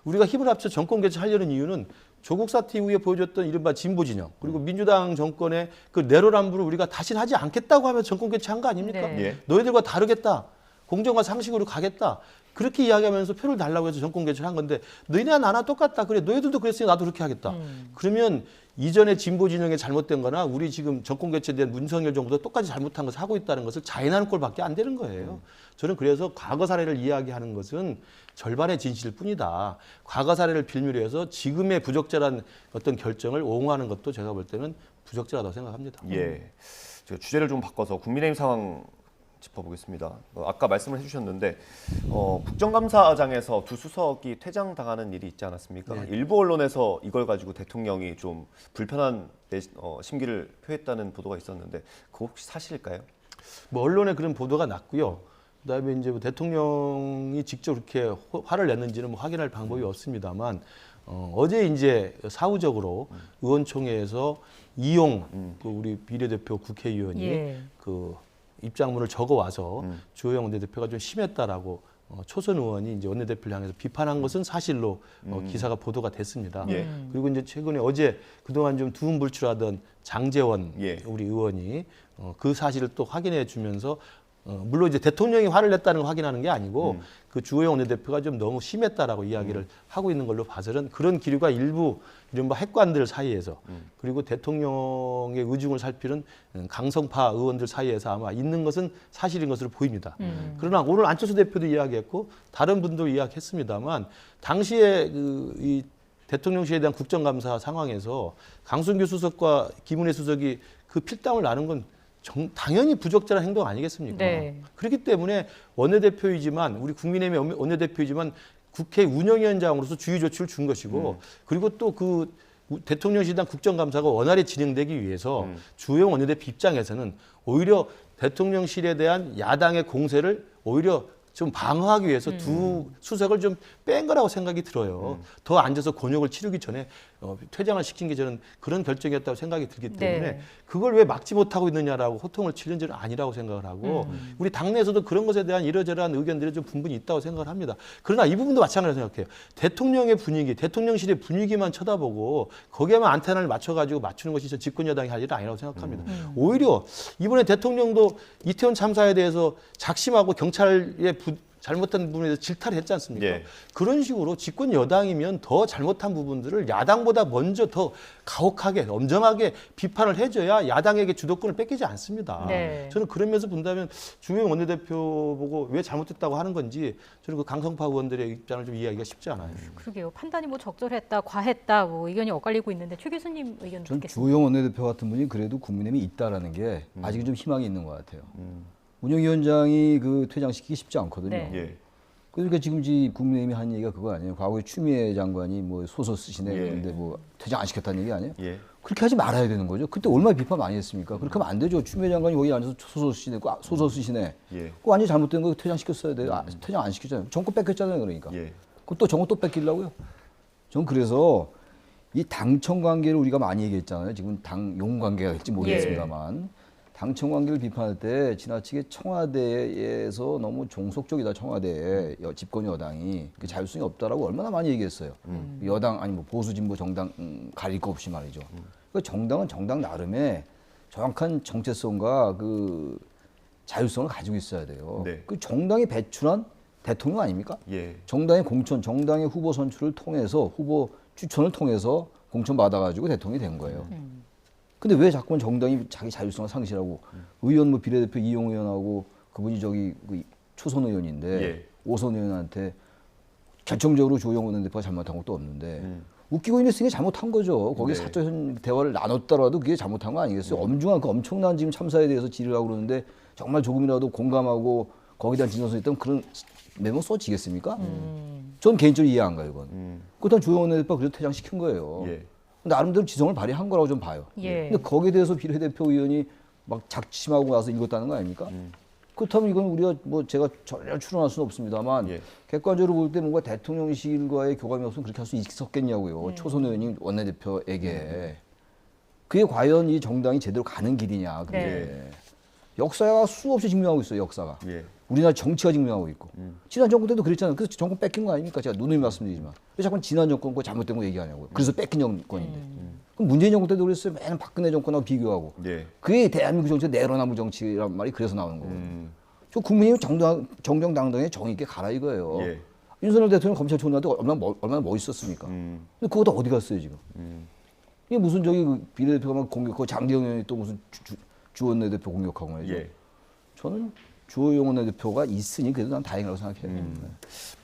우리가 힘을 합쳐 정권 개최하려는 이유는 조국 사태 이후에 보여줬던 이른바 진보 진영 그리고 민주당 정권의 그 내로남불을 우리가 다시는 하지 않겠다고 하면 정권 개최한 거 아닙니까? 네. 예. 너희들과 다르겠다. 공정과 상식으로 가겠다. 그렇게 이야기하면서 표를 달라고 해서 정권 개최를 한 건데 너희나 나나 똑같다. 그래 너희들도 그랬으니 나도 그렇게 하겠다. 그러면 이전의 진보 진영의 잘못된 거나 우리 지금 정권 개최된 문성열 정부도 똑같이 잘못한 것을 하고 있다는 것을 자인하는 꼴밖에 안 되는 거예요. 저는 그래서 과거 사례를 이야기하는 것은 절반의 진실일 뿐이다. 과거 사례를 빌미로 해서 지금의 부적절한 어떤 결정을 옹호하는 것도 제가 볼 때는 부적절하다고 생각합니다. 예. 제가 주제를 좀 바꿔서 국민의힘 상황 짚어보겠습니다. 아까 말씀을 해주셨는데 국정감사장에서 두 수석이 퇴장당하는 일이 있지 않았습니까? 네. 일부 언론에서 이걸 가지고 대통령이 좀 불편한 심기를 표했다는 보도가 있었는데 그거 혹시 사실일까요? 뭐 언론에 그런 보도가 났고요. 그다음에 이제 뭐 대통령이 직접 그렇게 화를 냈는지는 뭐 확인할 방법이 없습니다만 어제 이제 사후적으로 의원총회에서 이용 그 우리 비례대표 국회의원이 그 입장문을 적어 와서 주호영 원내대표가 좀 심했다라고 초선 의원이 이제 원내대표를 향해서 비판한 것은 사실로 기사가 보도가 됐습니다. 그리고 이제 최근에 어제 그동안 좀 두음불출하던 장제원 우리 의원이 그 사실을 또 확인해 주면서 물론 이제 대통령이 화를 냈다는 걸 확인하는 게 아니고 그 주호영 원내대표가 좀 너무 심했다라고 이야기를 하고 있는 걸로 봐서는 그런 기류가 일부 이른바 핵관들 사이에서 그리고 대통령의 의중을 살피는 강성파 의원들 사이에서 아마 있는 것은 사실인 것으로 보입니다. 그러나 오늘 안철수 대표도 이야기했고 다른 분도 이야기했습니다만 당시에 이 대통령실에 대한 국정감사 상황에서 강승규 수석과 김은혜 수석이 그 필담을 나눈 건 당연히 부적절한 행동 아니겠습니까? 네. 그렇기 때문에 원내대표이지만 우리 국민의힘의 원내대표이지만 국회 운영위원장으로서 주의 조치를 준 것이고 그리고 또 그 대통령실당 국정감사가 원활히 진행되기 위해서 주호영 원내대표 입장에서는 오히려 대통령실에 대한 야당의 공세를 오히려 좀 방어하기 위해서 두 수석을 좀 뺀 거라고 생각이 들어요. 더 앉아서 곤욕을 치르기 전에 퇴장을 시킨 게 저는 그런 결정이었다고 생각이 들기 때문에 그걸 왜 막지 못하고 있느냐라고 호통을 치는 줄은 아니라고 생각을 하고 우리 당내에서도 그런 것에 대한 이러저러한 의견들이 좀 분분히 있다고 생각을 합니다. 그러나 이 부분도 마찬가지로 생각해요. 대통령의 분위기, 대통령실의 분위기만 쳐다보고 거기에만 안테나를 맞춰가지고 맞추는 것이 저 집권 여당이 할 일은 아니라고 생각합니다. 오히려 이번에 대통령도 이태원 참사에 대해서 작심하고 경찰의 잘못한 부분에 대해서 질타를 했지 않습니까? 그런 식으로 집권 여당이면 더 잘못한 부분들을 야당보다 먼저 더 가혹하게 엄정하게 비판을 해줘야 야당에게 주도권을 뺏기지 않습니다. 저는 그런 면에서 본다면 주호영 원내대표 보고 왜 잘못됐다고 하는 건지 저는 그 강성파 의원들의 입장을 좀 이해하기가 쉽지 않아요. 그러게요. 판단이 뭐 적절했다, 과했다 뭐 의견이 엇갈리고 있는데 최 교수님 의견 전 듣겠습니다. 주호영 원내대표 같은 분이 그래도 국민의힘이 있다라는 게 아직은 좀 희망이 있는 것 같아요. 운영위원장이 그 퇴장시키기 쉽지 않거든요. 그러니까 지금 국민의힘이 한 얘기가 그거 아니에요. 과거에 추미애 장관이 뭐 소설 쓰시네 그런데 뭐 퇴장 안 시켰다는 얘기 아니에요? 그렇게 하지 말아야 되는 거죠. 그때 얼마나 비판 많이 했습니까? 그렇게 하면 안 되죠. 추미애 장관이 거기 앉아서 소설 쓰시네, 소설 쓰시네. 그거 완전히 잘못된 거 퇴장시켰어야 돼요. 퇴장 안 시켰잖아요. 정권 뺏겼잖아요. 그러니까. 그것도 정권 또 뺏기려고요. 전 그래서 이 당청 관계를 우리가 많이 얘기했잖아요. 지금 당용 관계가 될지 모르겠습니다만. 당청 관계를 비판할 때 지나치게 청와대에서 너무 종속적이다. 청와대에 집권 여당이 그 자율성이 없다라고 얼마나 많이 얘기했어요. 여당 아니 뭐 보수 진보 정당 가릴 거 없이 말이죠. 그 정당은 정당 나름의 정확한 정체성과 그 자율성을 가지고 있어야 돼요. 그 정당이 배출한 대통령 아닙니까? 정당의 공천, 정당의 후보 선출을 통해서 후보 추천을 통해서 공천 받아가지고 대통령이 된 거예요. 근데 왜 자꾸만 정당이 자기 자율성을 상실하고 의원 뭐 비례대표 이용 의원하고 그분이 저기 그 초선 의원인데 예. 오선 의원한테 결정적으로 조영 원내대표가 잘못한 것도 없는데 웃기고 있는 게 잘못한 거죠. 거기 네. 사적 대화를 나눴더라도 그게 잘못한 거 아니겠어요? 엄중한 그 엄청난 지금 참사에 대해서 질의를 하고 그러는데 정말 조금이라도 공감하고 거기에 대한 진정성이 있다면 그런 메모 써지겠습니까? 전 개인적으로 이해 안 가요, 이건. 그렇다면 조영 원내대표가 그래서 퇴장시킨 거예요. 예. 나름대로 지성을 발휘한 거라고 좀 봐요. 예. 근데 거기에 대해서 비례대표 의원이 막 작심하고 나서 읽었다는 거 아닙니까? 그렇다면 이건 우리가 뭐 제가 전혀 추론할 수는 없습니다만 객관적으로 볼 때 뭔가 대통령실과의 교감이 없으면 그렇게 할 수 있었겠냐고요. 초선 의원이 원내대표에게. 그게 과연 이 정당이 제대로 가는 길이냐. 그게. 네. 역사가 수없이 증명하고 있어요. 역사가. 예. 우리나라 정치가 증명하고 있고. 지난 정권 때도 그랬잖아요. 그래서 정권 뺏긴 거 아닙니까? 제가 누누이 말씀드리지만. 왜 자꾸 지난 정권 거 잘못된 거 얘기하냐고요. 그래서 뺏긴 정권인데. 그럼 문재인 정권 때도 그랬어요. 맨날 박근혜 정권하고 비교하고. 예. 그게 대한민국 정치 내로남불 정치란 말이 그래서 나오는 거예요. 저 국민이 정정당당하게 정의 있게 가라 이거예요. 예. 윤석열 대통령 검찰총장한테 얼마나 멋있었습니까? 근데 그거 다 어디 갔어요 지금? 이게 무슨 저기 그 비례대표가 막 공격하고 장기영 의원이 또 무슨 주원내 대표 공격하고 말이죠. 예. 저는 주호영 원내대표가 있으니 그래도 난 다행이라고 생각해요.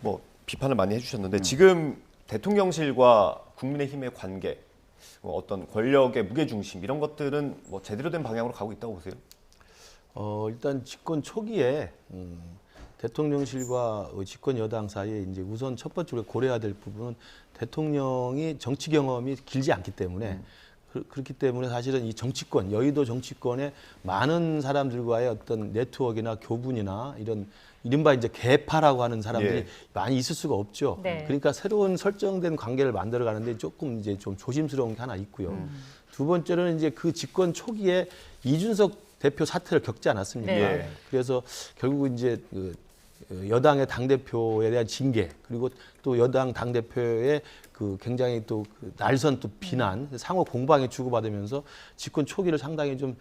뭐 비판을 많이 해주셨는데 지금 대통령실과 국민의힘의 관계, 뭐 어떤 권력의 무게중심 이런 것들은 뭐 제대로 된 방향으로 가고 있다고 보세요? 일단 집권 초기에 대통령실과 집권 여당 사이에 이제 우선 첫 번째로 고려해야 될 부분은 대통령이 정치 경험이 길지 않기 때문에 그렇기 때문에 사실은 이 정치권, 여의도 정치권에 많은 사람들과의 어떤 네트워크나 교분이나 이런 이른바 이제 개파라고 하는 사람들이 예. 많이 있을 수가 없죠. 네. 그러니까 새로운 설정된 관계를 만들어 가는데 조금 이제 좀 조심스러운 게 하나 있고요. 두 번째로는 이제 그 집권 초기에 이준석 대표 사태를 겪지 않았습니까? 네. 그래서 결국 이제 그 여당의 당대표에 대한 징계 그리고 또 여당 당대표의 그 굉장히 또 그 날선 또 비난 상호 공방에 주고받으면서 집권 초기를 상당히 좀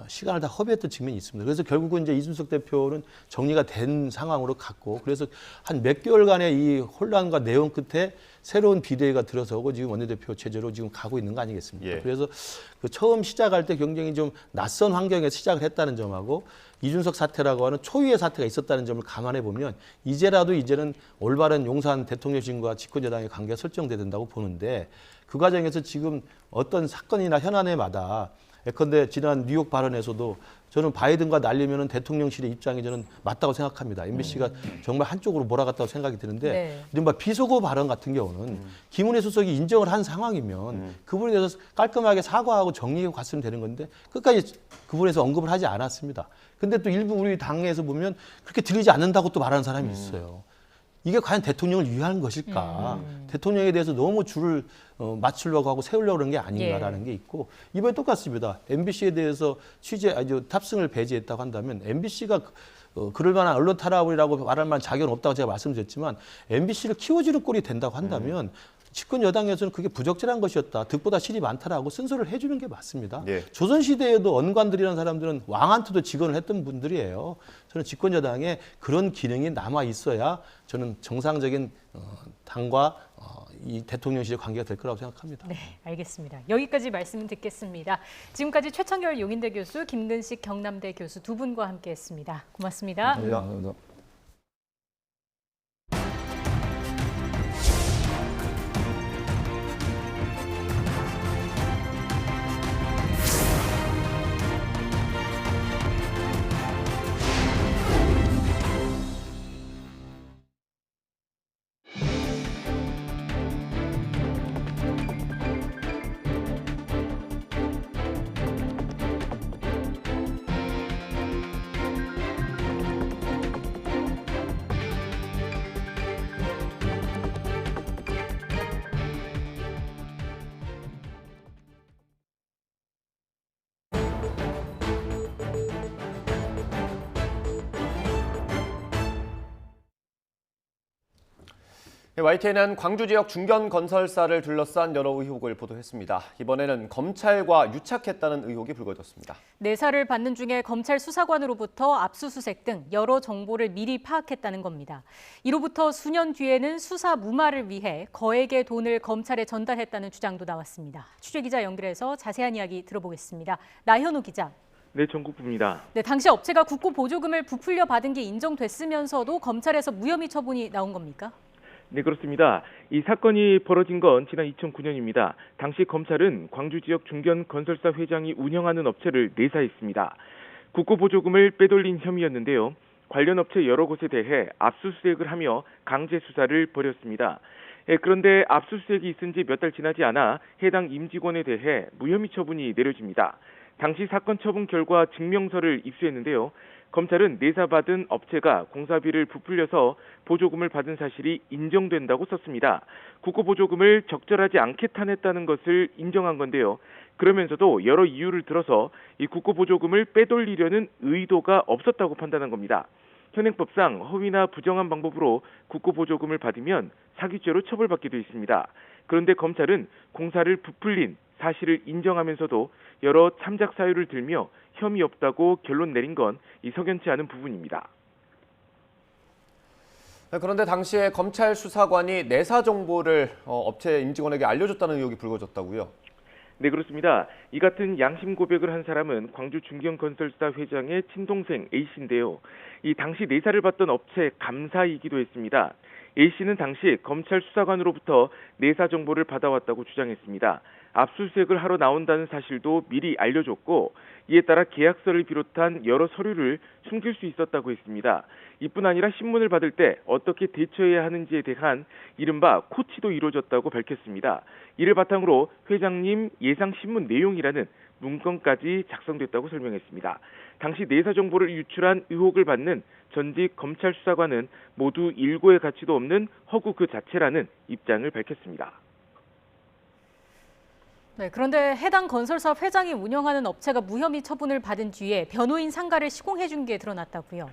시간을 다 허비했던 측면이 있습니다. 그래서 결국은 이제 이준석 대표는 정리가 된 상황으로 갔고 그래서 한 몇 개월간의 이 혼란과 내용 끝에 새로운 비대위가 들어서고 지금 원내대표 체제로 지금 가고 있는 거 아니겠습니까? 예. 그래서 그 처음 시작할 때 굉장히 좀 낯선 환경에서 시작을 했다는 점하고 이준석 사태라고 하는 초유의 사태가 있었다는 점을 감안해 보면 이제는 올바른 용산 대통령실과 집권 여당의 관계가 설정돼야 된다고 보는데 그 과정에서 지금 어떤 사건이나 현안에마다 예컨대 지난 뉴욕 발언에서도 저는 바이든과 날리면은 대통령실의 입장이 저는 맞다고 생각합니다. MBC가 정말 한쪽으로 몰아갔다고 생각이 드는데 네. 이른바 비속어 발언 같은 경우는 김은혜 수석이 인정을 한 상황이면 그분에 대해서 깔끔하게 사과하고 정리하고 갔으면 되는 건데 끝까지 그분에서 언급을 하지 않았습니다. 근데 또 일부 우리 당에서 보면 그렇게 들리지 않는다고 또 말하는 사람이 있어요. 이게 과연 대통령을 위한 것일까? 대통령에 대해서 너무 줄을 맞추려고 하고 세우려고 그런 게 아닌가라는 게 있고 이번에 똑같습니다. MBC에 대해서 탑승을 배제했다고 한다면 MBC가 그럴 만한 언론 탄압이라고 말할 만한 자격은 없다고 제가 말씀드렸지만 MBC를 키워주는 꼴이 된다고 한다면 집권 여당에서는 그게 부적절한 것이었다. 득보다 실이 많다라고 쓴소리를 해주는 게 맞습니다. 예. 조선시대에도 언관들이라는 사람들은 왕한테도 직언을 했던 분들이에요. 저는 집권 여당에 그런 기능이 남아 있어야 저는 정상적인 당과 이 대통령실의 관계가 될 거라고 생각합니다. 네, 알겠습니다. 여기까지 말씀 듣겠습니다. 지금까지 최창결 용인대 교수, 김근식 경남대 교수 두 분과 함께했습니다. 고맙습니다. 감사합니다. YTN은 광주 지역 중견 건설사를 둘러싼 여러 의혹을 보도했습니다. 이번에는 검찰과 유착했다는 의혹이 불거졌습니다. 내사를 받는 중에 검찰 수사관으로부터 압수수색 등 여러 정보를 미리 파악했다는 겁니다. 이로부터 수년 뒤에는 수사 무마를 위해 거액의 돈을 검찰에 전달했다는 주장도 나왔습니다. 취재기자 연결해서 자세한 이야기 들어보겠습니다. 나현우 기자. 네, 전국부입니다. 네, 당시 업체가 국고 보조금을 부풀려 받은 게 인정됐으면서도 검찰에서 무혐의 처분이 나온 겁니까? 네, 그렇습니다. 이 사건이 벌어진 건 지난 2009년입니다. 당시 검찰은 광주 지역 중견 건설사 회장이 운영하는 업체를 내사했습니다. 국고 보조금을 빼돌린 혐의였는데요. 관련 업체 여러 곳에 대해 압수수색을 하며 강제 수사를 벌였습니다. 그런데 압수수색이 있은 지 몇 달 지나지 않아 해당 임직원에 대해 무혐의 처분이 내려집니다. 당시 사건 처분 결과 증명서를 입수했는데요. 검찰은 내사받은 업체가 공사비를 부풀려서 보조금을 받은 사실이 인정된다고 썼습니다. 국고 보조금을 적절하지 않게 타냈다는 것을 인정한 건데요. 그러면서도 여러 이유를 들어서 이 국고 보조금을 빼돌리려는 의도가 없었다고 판단한 겁니다. 현행법상 허위나 부정한 방법으로 국고 보조금을 받으면 사기죄로 처벌받게 돼 있습니다. 그런데 검찰은 공사를 부풀린 사실을 인정하면서도 여러 참작 사유를 들며 혐의 없다고 결론 내린 건 이 석연치 않은 부분입니다. 그런데 당시에 검찰 수사관이 내사 정보를 업체 임직원에게 알려줬다는 의혹이 불거졌다고요? 네, 그렇습니다. 이 같은 양심 고백을 한 사람은 광주 중견건설사 회장의 친동생 A씨인데요. 이 당시 내사를 받던 업체 감사이기도 했습니다. A씨는 당시 검찰 수사관으로부터 내사 정보를 받아왔다고 주장했습니다. 압수수색을 하러 나온다는 사실도 미리 알려줬고 이에 따라 계약서를 비롯한 여러 서류를 숨길 수 있었다고 했습니다. 이뿐 아니라 신문을 받을 때 어떻게 대처해야 하는지에 대한 이른바 코치도 이루어졌다고 밝혔습니다. 이를 바탕으로 회장님 예상 신문 내용이라는 문건까지 작성됐다고 설명했습니다. 당시 내사 정보를 유출한 의혹을 받는 전직 검찰 수사관은 모두 일고의 가치도 없는 허구 그 자체라는 입장을 밝혔습니다. 네, 그런데 해당 건설사 회장이 운영하는 업체가 무혐의 처분을 받은 뒤에 변호인 상가를 시공해 준 게 드러났다고요?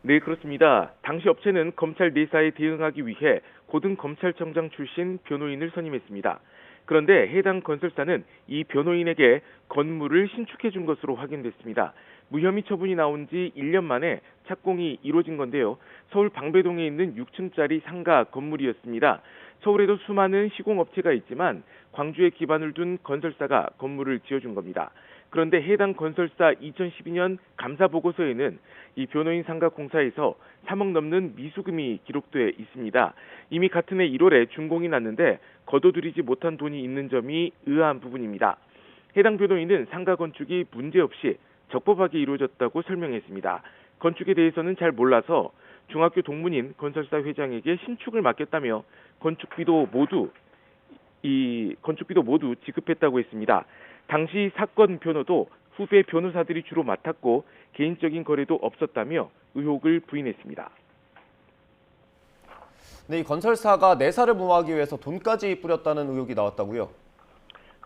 네, 그렇습니다. 당시 업체는 검찰 내사에 대응하기 위해 고등검찰청장 출신 변호인을 선임했습니다. 그런데 해당 건설사는 이 변호인에게 건물을 신축해 준 것으로 확인됐습니다. 무혐의 처분이 나온 지 1년 만에 착공이 이루어진 건데요. 서울 방배동에 있는 6층짜리 상가 건물이었습니다. 서울에도 수많은 시공업체가 있지만 광주에 기반을 둔 건설사가 건물을 지어준 겁니다. 그런데 해당 건설사 2012년 감사보고서에는 이 변호인 상가 공사에서 3억 넘는 미수금이 기록돼 있습니다. 이미 같은 해 1월에 준공이 났는데 거둬들이지 못한 돈이 있는 점이 의아한 부분입니다. 해당 변호인은 상가 건축이 문제없이 적법하게 이루어졌다고 설명했습니다. 건축에 대해서는 잘 몰라서 중학교 동문인 건설사 회장에게 신축을 맡겼다며 건축비도 모두 지급했다고 했습니다. 당시 사건 변호도 후배 변호사들이 주로 맡았고 개인적인 거래도 없었다며 의혹을 부인했습니다. 네, 이 건설사가 내사를 무마하기 위해서 돈까지 뿌렸다는 의혹이 나왔다고요?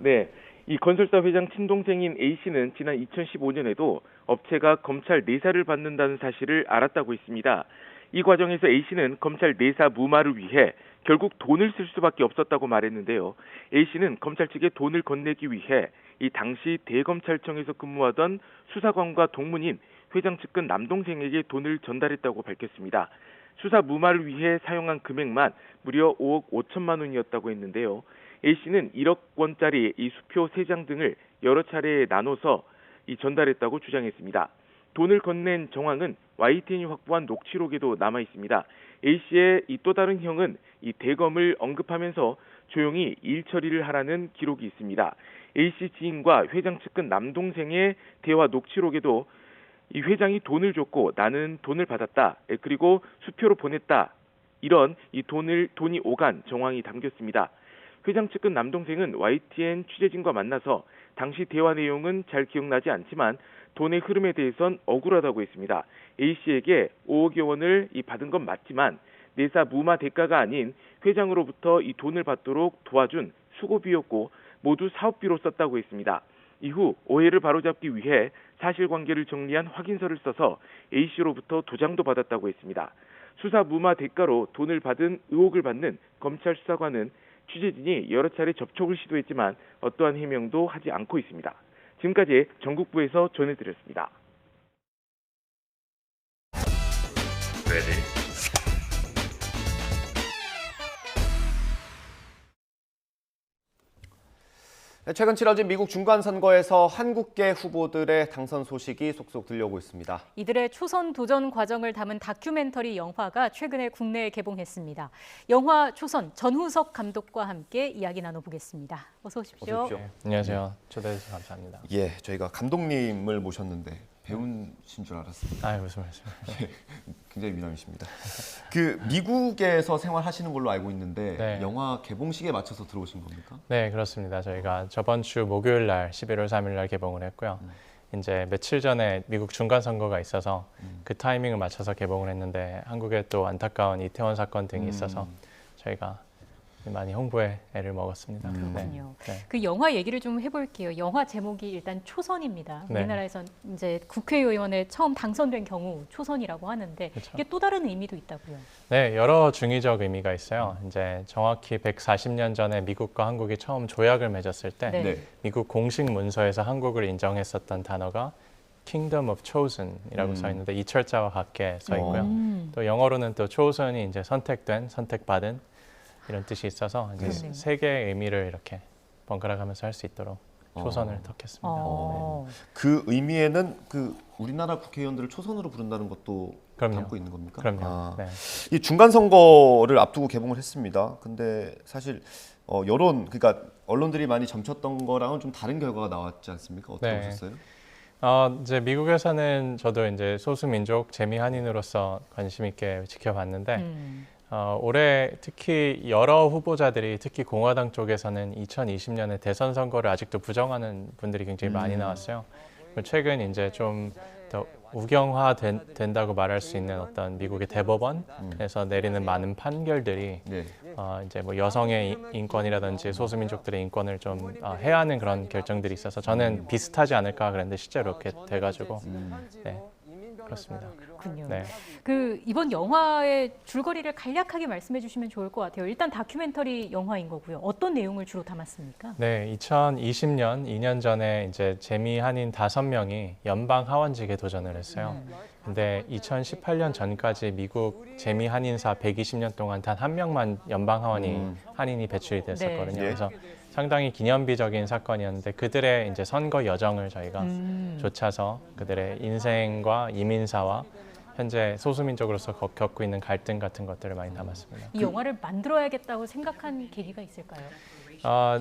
네, 이 건설사 회장 친동생인 A씨는 지난 2015년에도 업체가 검찰 내사를 받는다는 사실을 알았다고 했습니다. 이 과정에서 A씨는 검찰 내사 무마를 위해 결국 돈을 쓸 수밖에 없었다고 말했는데요. A씨는 검찰 측에 돈을 건네기 위해 이 당시 대검찰청에서 근무하던 수사관과 동문인 회장 측근 남동생에게 돈을 전달했다고 밝혔습니다. 수사 무마를 위해 사용한 금액만 무려 5억 5천만 원이었다고 했는데요. A씨는 1억 원짜리 이 수표 3장 등을 여러 차례 나눠서 전달했다고 주장했습니다. 돈을 건넨 정황은 YTN이 확보한 녹취록에도 남아 있습니다. A씨의 또 다른 형은 이 대검을 언급하면서 조용히 일 처리를 하라는 기록이 있습니다. A씨 지인과 회장 측근 남동생의 대화 녹취록에도 이 회장이 돈을 줬고 나는 돈을 받았다. 그리고 수표로 보냈다. 이런 돈이 오간 정황이 담겼습니다. 회장 측근 남동생은 YTN 취재진과 만나서 당시 대화 내용은 잘 기억나지 않지만 돈의 흐름에 대해선 억울하다고 했습니다. A씨에게 5억여 원을 받은 건 맞지만 내사 무마 대가가 아닌 회장으로부터 이 돈을 받도록 도와준 수고비였고 모두 사업비로 썼다고 했습니다. 이후 오해를 바로잡기 위해 사실관계를 정리한 확인서를 써서 A씨로부터 도장도 받았다고 했습니다. 수사 무마 대가로 돈을 받은 의혹을 받는 검찰 수사관은 취재진이 여러 차례 접촉을 시도했지만 어떠한 해명도 하지 않고 있습니다. 지금까지 전국부에서 전해드렸습니다. 최근 치러진 미국 중간선거에서 한국계 후보들의 당선 소식이 속속 들려오고 있습니다. 이들의 초선 도전 과정을 담은 다큐멘터리 영화가 최근에 국내에 개봉했습니다. 영화 초선 전후석 감독과 함께 이야기 나눠보겠습니다. 어서 오십시오. 네, 안녕하세요. 초대해 주셔서 감사합니다. 예, 저희가 감독님을 모셨는데 배우신 줄 알았습니다. 아, 무슨 말씀이세요? 예, 굉장히 미남이십니다. 그 미국에서 생활하시는 걸로 알고 있는데 네. 영화 개봉식에 맞춰서 들어오신 겁니까? 네, 그렇습니다. 저희가 저번 주 목요일 날 11월 3일 날 개봉을 했고요. 이제 며칠 전에 미국 중간 선거가 있어서 그 타이밍을 맞춰서 개봉을 했는데 한국에 또 안타까운 이태원 사건 등이 있어서 저희가 많이 홍보에 애를 먹었습니다. 그렇군요. 네. 그 영화 얘기를 좀 해볼게요. 영화 제목이 일단 초선입니다. 네. 우리나라에선 이제 국회의원에 처음 당선된 경우 초선이라고 하는데 그렇죠. 이게 또 다른 의미도 있다고요. 네, 여러 중의적 의미가 있어요. 이제 정확히 140년 전에 미국과 한국이 처음 조약을 맺었을 때 네. 미국 공식 문서에서 한국을 인정했었던 단어가 Kingdom of Chosen이라고 써 있는데 이 철자와 같게 써 있고요. 또 영어로는 또 chosen이 이제 선택된, 선택받은 이런 뜻이 있어서 이제 세 개의 의미를 이렇게 번갈아가면서 할 수 있도록 초선을 덕했습니다. 네. 그 의미에는 그 우리나라 국회의원들을 초선으로 부른다는 것도 담고 있는 겁니까? 그럼요. 네. 이 중간 선거를 앞두고 개봉을 했습니다. 근데 사실 여론, 그러니까 언론들이 많이 점쳤던 거랑은 좀 다른 결과가 나왔지 않습니까? 어떻게 보셨어요? 이제 미국에서는 저도 이제 소수민족 재미한인으로서 관심 있게 지켜봤는데 올해 특히 여러 후보자들이 특히 공화당 쪽에서는 2020년에 대선 선거를 아직도 부정하는 분들이 굉장히 많이 나왔어요. 최근 이제 좀 더 우경화된다고 말할 수 있는 어떤 미국의 대법원에서 내리는 많은 판결들이 이제 뭐 여성의 인권이라든지 소수민족들의 인권을 좀 해하는 그런 결정들이 있어서 저는 비슷하지 않을까 그랬는데 실제로 이렇게 돼가지고 네. 그렇습니다. 그렇군요. 네. 그 이번 영화의 줄거리를 간략하게 말씀해 주시면 좋을 것 같아요. 일단 다큐멘터리 영화인 거고요. 어떤 내용을 주로 담았습니까? 네, 2020년 2년 전에 이제 재미 한인 5명이 연방 하원직에 도전을 했어요. 근데 2018년 전까지 미국 재미 한인사 120년 동안 단 한 명만 연방 하원이 한인이 배출이 됐었거든요. 네. 그래서 상당히 기념비적인 사건이었는데 그들의 이제 선거 여정을 저희가 좇아서 그들의 인생과 이민사와 현재 소수민족으로서 겪고 있는 갈등 같은 것들을 많이 담았습니다. 이 영화를 만들어야겠다고 생각한 계기가 있을까요?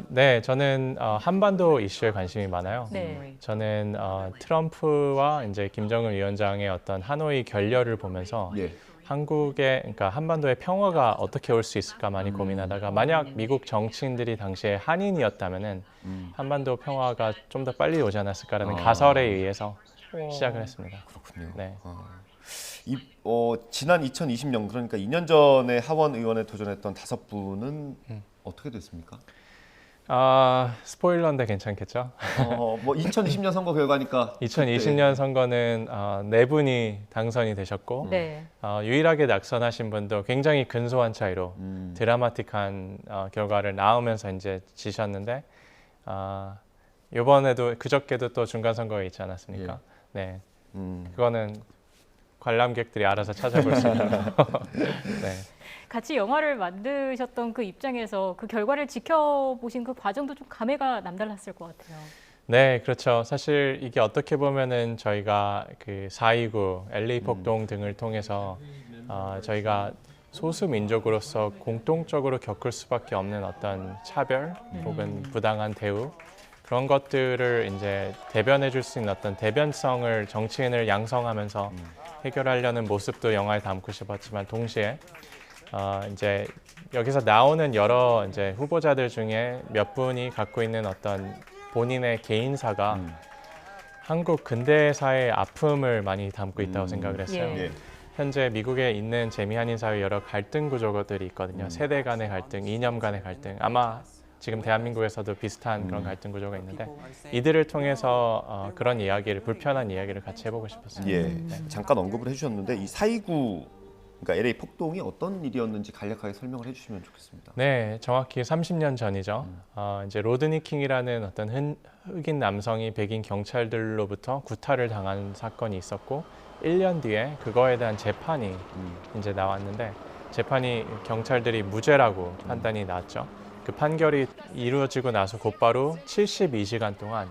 네, 저는 한반도 이슈에 관심이 많아요. 네. 저는 트럼프와 이제 김정은 위원장의 어떤 하노이 결렬을 보면서 한국의, 그러니까 한반도의 평화가 어떻게 올 수 있을까 많이 고민하다가 만약 미국 정치인들이 당시에 한인이었다면은 한반도 평화가 좀 더 빨리 오지 않았을까라는 가설에 의해서 시작을 했습니다. 그렇군요. 네. 지난 2020년 그러니까 2년 전에 하원 의원에 도전했던 5분은 어떻게 됐습니까? 스포일러인데 괜찮겠죠? 뭐 2020년 선거 결과니까 2020년 선거는 4분이 당선이 되셨고 네. 유일하게 낙선하신 분도 굉장히 근소한 차이로 드라마틱한 결과를 낳으면서 이제 지셨는데 이번에도 그저께도 또 중간 선거에 있지 않았습니까? 네, 그거는 관람객들이 알아서 찾아볼 수 있는. 네. 같이 영화를 만드셨던 그 입장에서 그 결과를 지켜보신 그 과정도 좀 감회가 남달랐을 것 같아요. 네, 그렇죠. 사실 이게 어떻게 보면은 저희가 그 4.29 LA 폭동 등을 통해서 저희가 소수 민족으로서 공통적으로 겪을 수밖에 없는 어떤 차별 혹은 부당한 대우 그런 것들을 이제 대변해 줄 수 있는 어떤 대변성을 정치인을 양성하면서 해결하려는 모습도 영화에 담고 싶었지만 동시에 이제 여기서 나오는 여러 이제 후보자들 중에 몇 분이 갖고 있는 어떤 본인의 개인사가 한국 근대사의 아픔을 많이 담고 있다고 생각을 했어요. 현재 미국에 있는 재미한인 사회 여러 갈등 구조들이 있거든요. 세대 간의 갈등, 이념 간의 갈등, 아마 지금 대한민국에서도 비슷한 그런 갈등 구조가 있는데 이들을 통해서 그런 이야기를, 불편한 이야기를 같이 해보고 싶었어요. 잠깐 언급을 해주셨는데 이 4.29 그러니까 LA 폭동이 어떤 일이었는지 간략하게 설명을 해주시면 좋겠습니다. 네, 정확히 30년 전이죠. 이제 로드니 킹이라는 어떤 흑인 남성이 백인 경찰들로부터 구타를 당한 사건이 있었고 1년 뒤에 그거에 대한 재판이 이제 나왔는데 재판이 경찰들이 무죄라고 판단이 나왔죠. 그 판결이 이루어지고 나서 곧바로 72시간 동안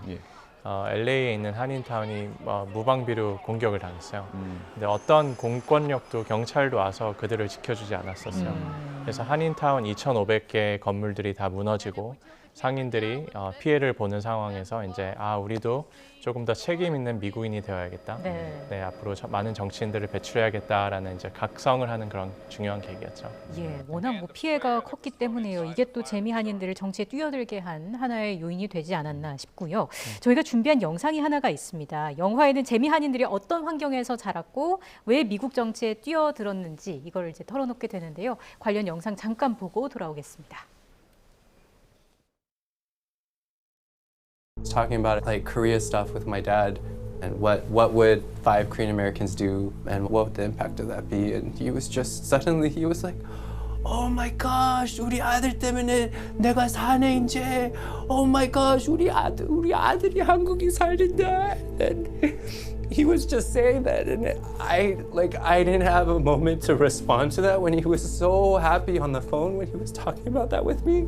LA에 있는 한인타운이 무방비로 공격을 당했어요. 근데 어떤 공권력도 경찰도 와서 그들을 지켜주지 않았었어요. 그래서 한인타운 2,500개의 건물들이 다 무너지고 상인들이 피해를 보는 상황에서 이제 우리도 조금 더 책임 있는 미국인이 되어야겠다. 네, 앞으로 많은 정치인들을 배출해야겠다라는 이제 각성을 하는 그런 중요한 계기였죠. 예, 워낙 뭐 피해가 컸기 때문에요. 이게 또 재미 한인들을 정치에 뛰어들게 한 하나의 요인이 되지 않았나 싶고요. 저희가 준비한 영상이 하나가 있습니다. 영화에는 재미 한인들이 어떤 환경에서 자랐고 왜 미국 정치에 뛰어들었는지 이걸 이제 털어놓게 되는데요. 관련 영상 잠깐 보고 돌아오겠습니다. Talking about like Korea stuff with my dad and what would 5 Korean Americans do and what would the impact of that be, and he was just suddenly he was like, oh my gosh, 우리 아들 때문에 내가 사네 이제. Oh my gosh, 우리 아들이 한국에 살린다. And he was just saying that, and I didn't have a moment to respond to that when he was so happy on the phone when he was talking about that with me.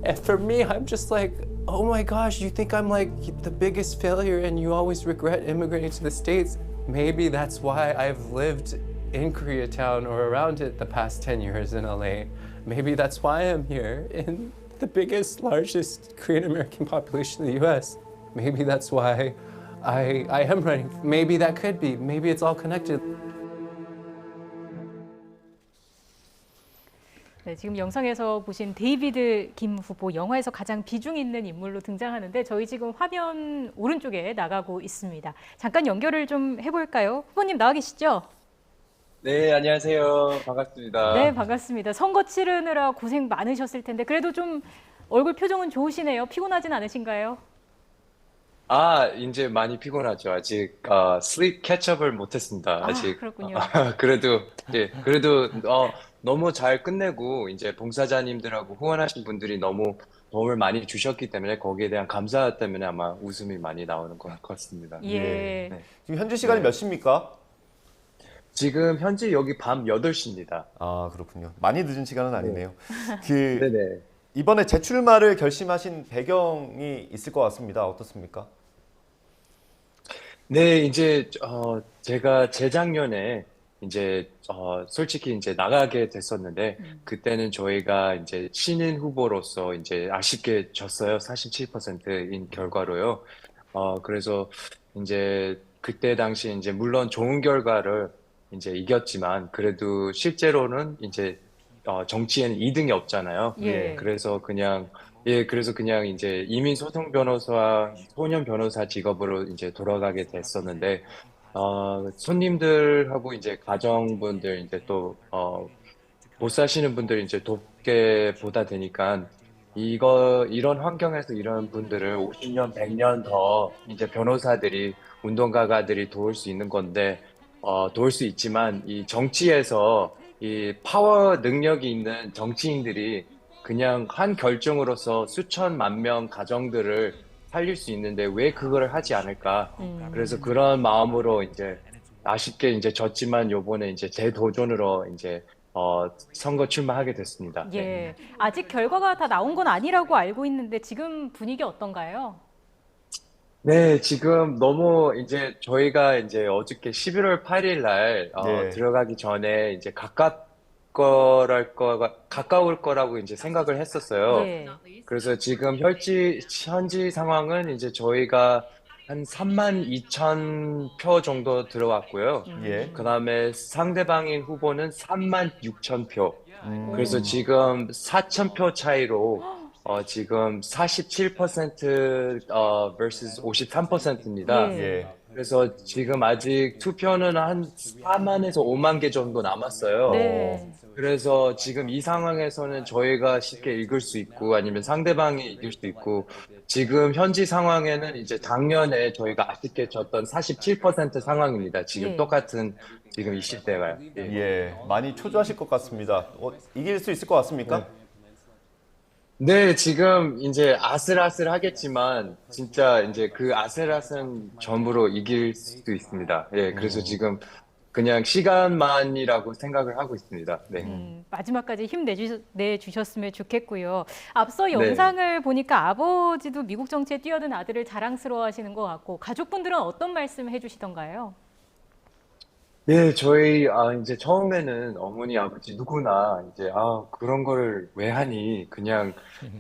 And for me, I'm just like, oh my gosh, you think I'm like the biggest failure and you always regret immigrating to the States? Maybe that's why I've lived in Koreatown or around it the past 10 years in LA. Maybe that's why I'm here in the biggest, largest Korean American population in the US. Maybe that's why I am running. Maybe that could be. Maybe it's all connected. 네, 지금 영상에서 보신 데이비드 김 후보, 영화에서 가장 비중 있는 인물로 등장하는데 저희 지금 화면 오른쪽에 나가고 있습니다. 잠깐 연결을 좀 해볼까요? 후보님 나와 계시죠? 네, 안녕하세요. 반갑습니다. 네, 반갑습니다. 선거 치르느라 고생 많으셨을 텐데 그래도 좀 얼굴 표정은 좋으시네요. 피곤하진 않으신가요? 이제 많이 피곤하죠. 아직 슬립 캐치업을 못했습니다. 아직. 그렇군요. 그래도 너무 잘 끝내고 이제 봉사자님들하고 후원하신 분들이 너무 도움을 많이 주셨기 때문에 거기에 대한 감사 때문에 아마 웃음이 많이 나오는 것 같습니다. 예. 네. 지금 현재 시간이 몇 시입니까? 지금 현재 여기 밤 8시입니다. 아, 그렇군요. 많이 늦은 시간은 아니네요. 네네. 이번에 재출마를 결심하신 배경이 있을 것 같습니다. 어떻습니까? 네, 이제 제가 재작년에 이제 솔직히 이제 나가게 됐었는데 그때는 저희가 이제 신인 후보로서 이제 아쉽게 졌어요. 47%인 결과로요. 그래서 이제 그때 당시 이제 물론 좋은 결과를 이제 이겼지만 그래도 실제로는 이제 정치에는 2등이 없잖아요. 예. 그래서 그냥 이제 이민 소송 변호사, 소년 변호사 직업으로 이제 돌아가게 됐었는데 손님들하고 이제 가정분들 이제 또 못 사시는 분들 이제 돕게 보다 되니까 이런 환경에서 이런 분들을 50년, 100년 더 이제 변호사들이 운동가들이 도울 수 있는 건데 도울 수 있지만 이 정치에서 이 파워 능력이 있는 정치인들이 그냥 한 결정으로서 수천만 명 가정들을 살릴 수 있는데 왜 그걸 하지 않을까? 그래서 그런 마음으로 이제 아쉽게 이제 졌지만 요번에 이제 재도전으로 이제 선거 출마하게 됐습니다. 예. 네. 아직 결과가 다 나온 건 아니라고 알고 있는데 지금 분위기 어떤가요? 네, 지금 너무 이제 저희가 이제 어저께 11월 8일 날 네. 들어가기 전에 이제 가까울 거라고 이제 생각을 했었어요. 예. 그래서 지금 현지 상황은 이제 저희가 한 32,000표 정도 들어왔고요. 예. 그다음에 상대방인 후보는 36,000표. 그래서 지금 4,000표 차이로 지금 47% vs 53%입니다. 예. 그래서 지금 아직 투표는 한 4만에서 5만 개 정도 남았어요. 네. 그래서 지금 이 상황에서는 저희가 쉽게 읽을 수 있고 아니면 상대방이 이길 수 있고 지금 현지 상황에는 이제 작년에 저희가 아쉽게 졌던 47% 상황입니다. 지금 예. 똑같은 지금 이 시대가요. 예, 많이 초조하실 것 같습니다. 이길 수 있을 것 같습니까? 네, 지금 이제 아슬아슬하겠지만 진짜 이제 그 아슬아슬한 전부로 이길 수 있습니다. 예, 그래서 지금 그냥 시간만이라고 생각을 하고 있습니다. 네. 마지막까지 힘내주셨으면 좋겠고요. 앞서 네. 영상을 보니까 아버지도 미국 정치에 뛰어든 아들을 자랑스러워하시는 것 같고 가족분들은 어떤 말씀 해주시던가요? 네, 저희 이제 처음에는 어머니, 아버지 누구나 이제 그런 거를 왜 하니? 그냥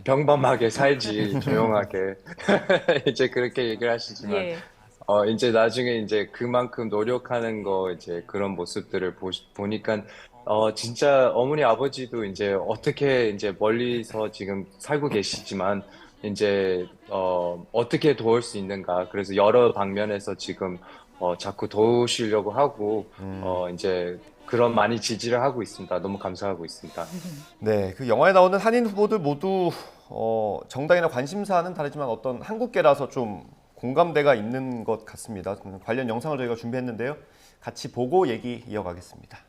평범하게 살지 조용하게 이제 그렇게 얘기를 하시지만 예. 이제 나중에 이제 그만큼 노력하는 거 이제 그런 모습들을 보니까 진짜 어머니, 아버지도 이제 어떻게 이제 멀리서 지금 살고 계시지만 이제 어떻게 도울 수 있는가? 그래서 여러 방면에서 지금 자꾸 도우시려고 하고 이제 그런 많이 지지를 하고 있습니다. 너무 감사하고 있습니다. 네, 그 영화에 나오는 한인 후보들 모두 정당이나 관심사는 다르지만 어떤 한국계라서 좀 공감대가 있는 것 같습니다. 관련 영상을 저희가 준비했는데요. 같이 보고 얘기 이어가겠습니다.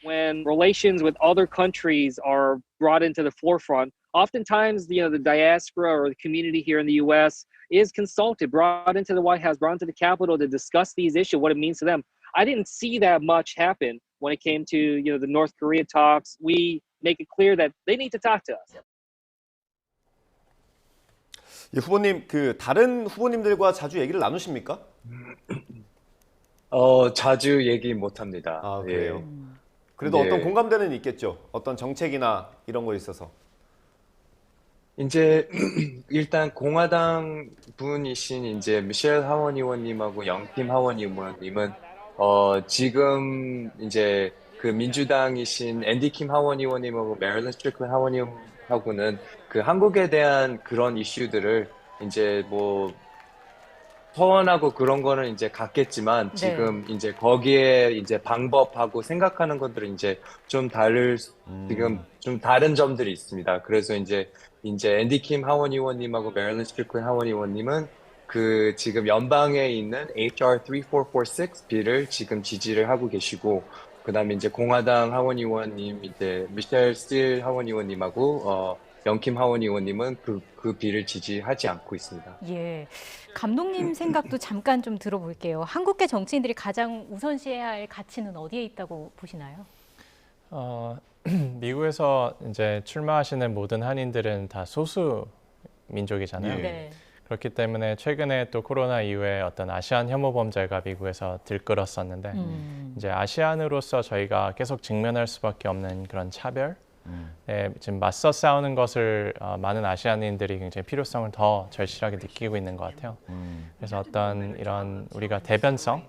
When relations with other countries are brought into the forefront, oftentimes, the diaspora or the community here in the U.S. is consulted, brought into the White House, brought into the Capitol to discuss these issues, what it means to them. I didn't see that much happen when it came to, the North Korea talks. We make it clear that they need to talk to us. 예, 후보님, 다른 후보님들과 자주 얘기를 나누십니까? 자주 얘기 못 합니다. 아, 그래요? 그래도 네. 어떤 공감대는 있겠죠? 어떤 정책이나 이런 거에 있어서. 이제 일단 공화당 분이신 이제 미셸 하원 의원님하고 영팀 하원 의원님은 지금 이제 그 민주당이신 앤디 킴 하원 의원님하고 메릴린 스트리클랜드 하원 의원하고는 그 한국에 대한 그런 이슈들을 이제 뭐 서원하고 그런 거는 이제 같겠지만 지금 이제 거기에 이제 방법하고 생각하는 것들은 이제 좀 지금 좀 다른 점들이 있습니다. 그래서 이제 앤디 킴 하원 의원님하고 메릴린 스트리클랜드 하원 의원님은 그 지금 연방에 있는 HR 3446 빌을 지금 지지를 하고 계시고 그다음에 이제 공화당 하원 의원님 이제 미셸 스틸 하원 의원님하고 영킴 하원 의원님은 그 빌을 지지하지 않고 있습니다. 예, 감독님 생각도 잠깐 좀 들어볼게요. 한국계 정치인들이 가장 우선시해야 할 가치는 어디에 있다고 보시나요? 미국에서 이제 출마하시는 모든 한인들은 다 소수 민족이잖아요. 네. 그렇기 때문에 최근에 또 코로나 이후에 어떤 아시안 혐오 범죄가 미국에서 들끓었었는데 이제 아시안으로서 저희가 계속 직면할 수밖에 없는 그런 차별, 지금 맞서 싸우는 것을 많은 아시아인들이 굉장히 필요성을 더 절실하게 느끼고 있는 것 같아요. 그래서 어떤 이런 우리가 대변성,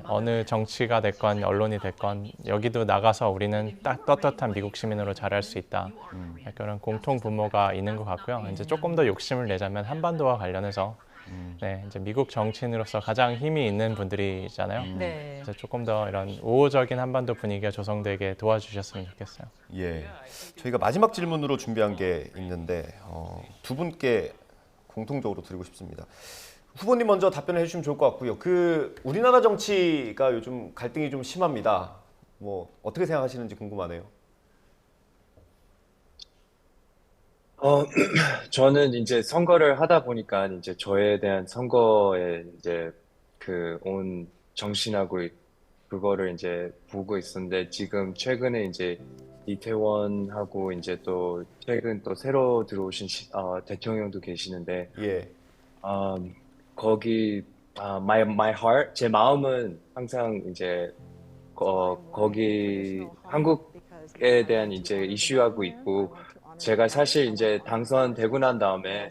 어느 정치가 됐건 언론이 됐건 여기도 나가서 우리는 딱 떳떳한 미국 시민으로 자랄 수 있다. 그런 공통 분모가 있는 것 같고요. 이제 조금 더 욕심을 내자면 한반도와 관련해서 이제 미국 정치인으로서 가장 힘이 있는 분들이잖아요. 그래서 조금 더 이런 우호적인 한반도 분위기가 조성되게 도와주셨으면 좋겠어요. 예, 저희가 마지막 질문으로 준비한 게 있는데 두 분께 공통적으로 드리고 싶습니다. 후보님 먼저 답변을 해주시면 좋을 것 같고요. 우리나라 정치가 요즘 갈등이 좀 심합니다. 뭐 어떻게 생각하시는지 궁금하네요. 저는 이제 선거를 하다 보니까 이제 저에 대한 선거에 이제 온 정신하고 그거를 이제 보고 있었는데 지금 최근에 이제 이태원하고 이제 또 최근 또 새로 들어오신 대통령도 계시는데 거기 my heart 제 마음은 항상 이제 거기 한국에 대한 이제 이슈하고 있고 제가 사실 이제 당선되고 난 다음에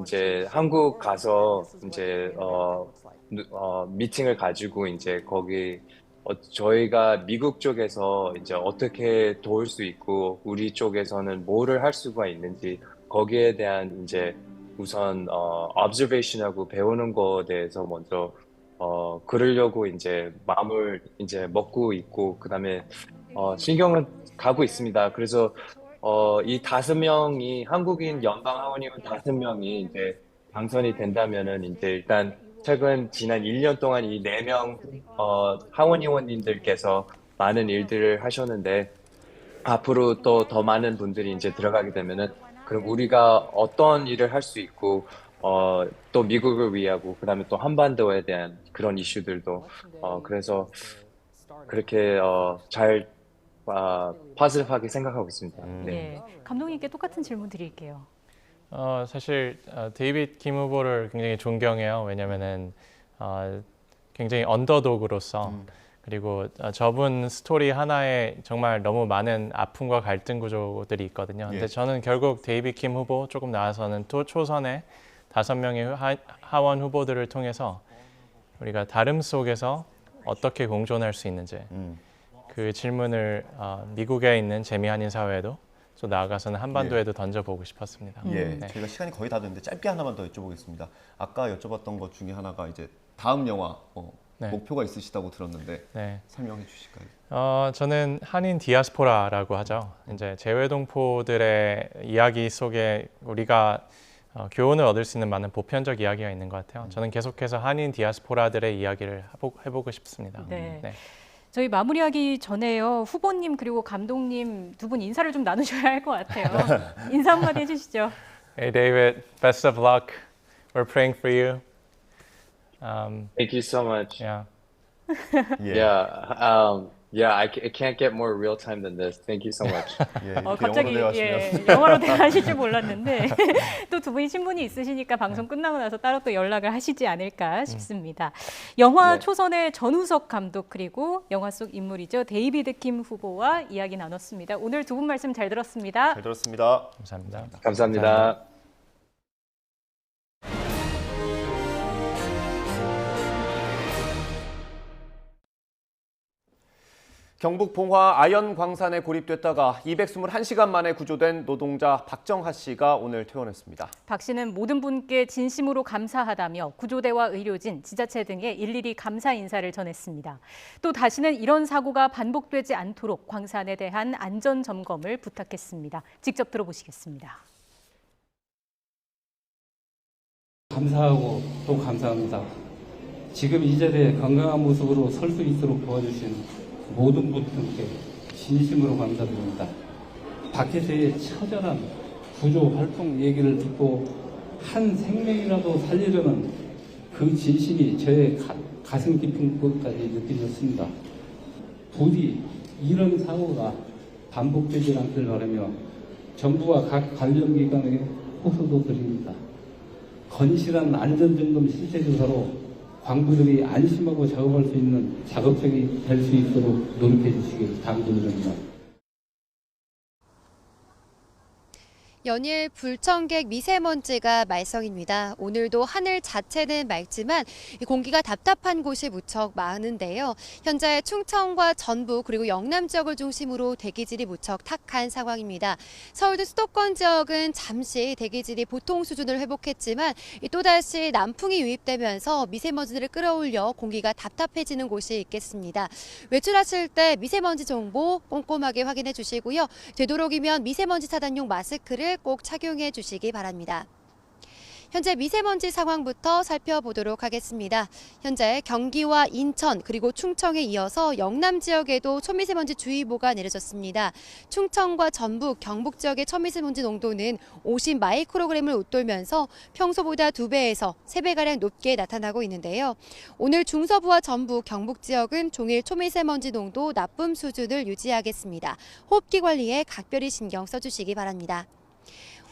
이제 한국 가서 이제 미팅을 가지고 이제 거기 저희가 미국 쪽에서 이제 어떻게 도울 수 있고 우리 쪽에서는 뭐를 할 수가 있는지 거기에 대한 이제 우선 observation하고 배우는 거에 대해서 먼저 그러려고 이제 마음을 이제 먹고 있고 그다음에 신경은 가고 있습니다. 그래서 이 5명이 한국인 연방 하원의원 5명이 이제 당선이 된다면은 이제 일단 지난 1년 동안 이 4명 하원의원님들께서 많은 일들을 하셨는데 앞으로 또 더 많은 분들이 이제 들어가게 되면은 그럼 우리가 어떤 일을 할 수 있고 또 미국을 위하고 그다음에 또 한반도에 대한 그런 이슈들도 그래서 그렇게 잘 파지티브하게 생각하고 있습니다. 네. 감독님께 똑같은 질문 드릴게요. 사실 데이빗 김 후보를 굉장히 존경해요. 왜냐면은 굉장히 언더독으로서 그리고 저분 스토리 하나에 정말 너무 많은 아픔과 갈등 구조들이 있거든요. 근데 저는 결국 데이빗 김 후보 조금 나아서는 초선의 5명의 하원 후보들을 통해서 우리가 다름 속에서 어떻게 공존할 수 있는지 그 질문을 미국에 있는 재미 아닌 사회에도 또 나아가서는 한반도에도 던져보고 싶었습니다. 네. 저희가 시간이 거의 다 됐는데 짧게 하나만 더 여쭤보겠습니다. 아까 여쭤봤던 것 중에 하나가 이제 다음 영화 목표가 있으시다고 들었는데 설명해 주실까요? 저는 한인 디아스포라라고 하죠. 이제 재외동포들의 이야기 속에 우리가 교훈을 얻을 수 있는 많은 보편적 이야기가 있는 것 같아요. 저는 계속해서 한인 디아스포라들의 이야기를 해보고 싶습니다. 네. 저희 마무리하기 전에요. 후보님 그리고 감독님 두 분 인사를 좀 나누셔야 할 것 같아요. 인사 한마디 해주시죠. Hey David, best of luck. We're praying for you. Thank you so much. Yeah. I can't get more real time than this. Thank you so much. 갑자기 영어로 대화하실 줄 몰랐는데 또 두 분이 신분이 있으시니까 방송 끝나고 나서 따로 또 연락을 하시지 않을까 싶습니다. 영화 초선의 전우석 감독 그리고 영화 속 인물이죠. 데이비드 킴 후보와 이야기 나눴습니다. 오늘 두 분 말씀 잘 들었습니다. 잘 들었습니다. 감사합니다. 감사합니다. 경북 봉화 아연 광산에 고립됐다가 221시간 만에 구조된 노동자 박정하 씨가 오늘 퇴원했습니다. 박 씨는 모든 분께 진심으로 감사하다며 구조대와 의료진, 지자체 등에 일일이 감사 인사를 전했습니다. 또 다시는 이런 사고가 반복되지 않도록 광산에 대한 안전 점검을 부탁했습니다. 직접 들어보시겠습니다. 감사하고 또 감사합니다. 지금 이 자리에 건강한 모습으로 설 수 있도록 도와주신 모든 분들께 진심으로 감사드립니다. 밖에서의 처절한 구조 활동 얘기를 듣고 한 생명이라도 살리려는 그 진심이 저의 가슴 깊은 곳까지 느껴졌습니다. 부디 이런 사고가 반복되지 않길 바라며 정부와 각 관련기관에게 호소도 드립니다. 건실한 안전점검 실태조사로 광부들이 안심하고 작업할 수 있는 작업장이 될 수 있도록 노력해 주시길 당부드립니다. 연일 불청객 미세먼지가 말썽입니다. 오늘도 하늘 자체는 맑지만 공기가 답답한 곳이 무척 많은데요. 현재 충청과 전북 그리고 영남 지역을 중심으로 대기질이 무척 탁한 상황입니다. 서울도 수도권 지역은 잠시 대기질이 보통 수준을 회복했지만 또다시 남풍이 유입되면서 미세먼지를 끌어올려 공기가 답답해지는 곳이 있겠습니다. 외출하실 때 미세먼지 정보 꼼꼼하게 확인해 주시고요. 되도록이면 미세먼지 차단용 마스크를 꼭 착용해 주시기 바랍니다. 현재 미세먼지 상황부터 살펴보도록 하겠습니다. 현재 경기와 인천 그리고 충청에 이어서 영남 지역에도 초미세먼지 주의보가 내려졌습니다. 충청과 전북, 경북 지역의 초미세먼지 농도는 50 마이크로그램을 웃돌면서 평소보다 2배에서 3배가량 높게 나타나고 있는데요. 오늘 중서부와 전북, 경북 지역은 종일 초미세먼지 농도 나쁨 수준을 유지하겠습니다. 호흡기 관리에 각별히 신경 써주시기 바랍니다.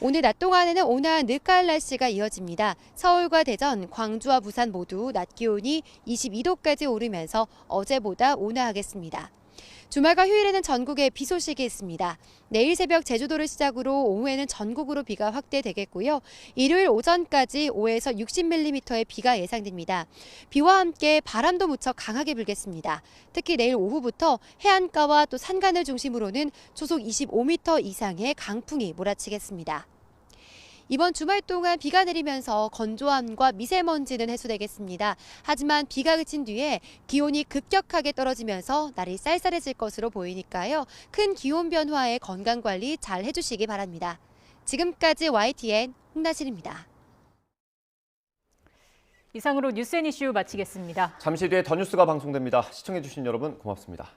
오늘 낮 동안에는 온화한 늦가을 날씨가 이어집니다. 서울과 대전, 광주와 부산 모두 낮 기온이 22도까지 오르면서 어제보다 온화하겠습니다. 주말과 휴일에는 전국에 비 소식이 있습니다. 내일 새벽 제주도를 시작으로 오후에는 전국으로 비가 확대되겠고요. 일요일 오전까지 5에서 60mm의 비가 예상됩니다. 비와 함께 바람도 무척 강하게 불겠습니다. 특히 내일 오후부터 해안가와 또 산간을 중심으로는 초속 25m 이상의 강풍이 몰아치겠습니다. 이번 주말 동안 비가 내리면서 건조함과 미세먼지는 해소되겠습니다. 하지만 비가 그친 뒤에 기온이 급격하게 떨어지면서 날이 쌀쌀해질 것으로 보이니까요. 큰 기온 변화에 건강관리 잘 해주시기 바랍니다. 지금까지 YTN 홍나실입니다. 이상으로 뉴스 앤 이슈 마치겠습니다. 잠시 뒤에 더 뉴스가 방송됩니다. 시청해주신 여러분 고맙습니다.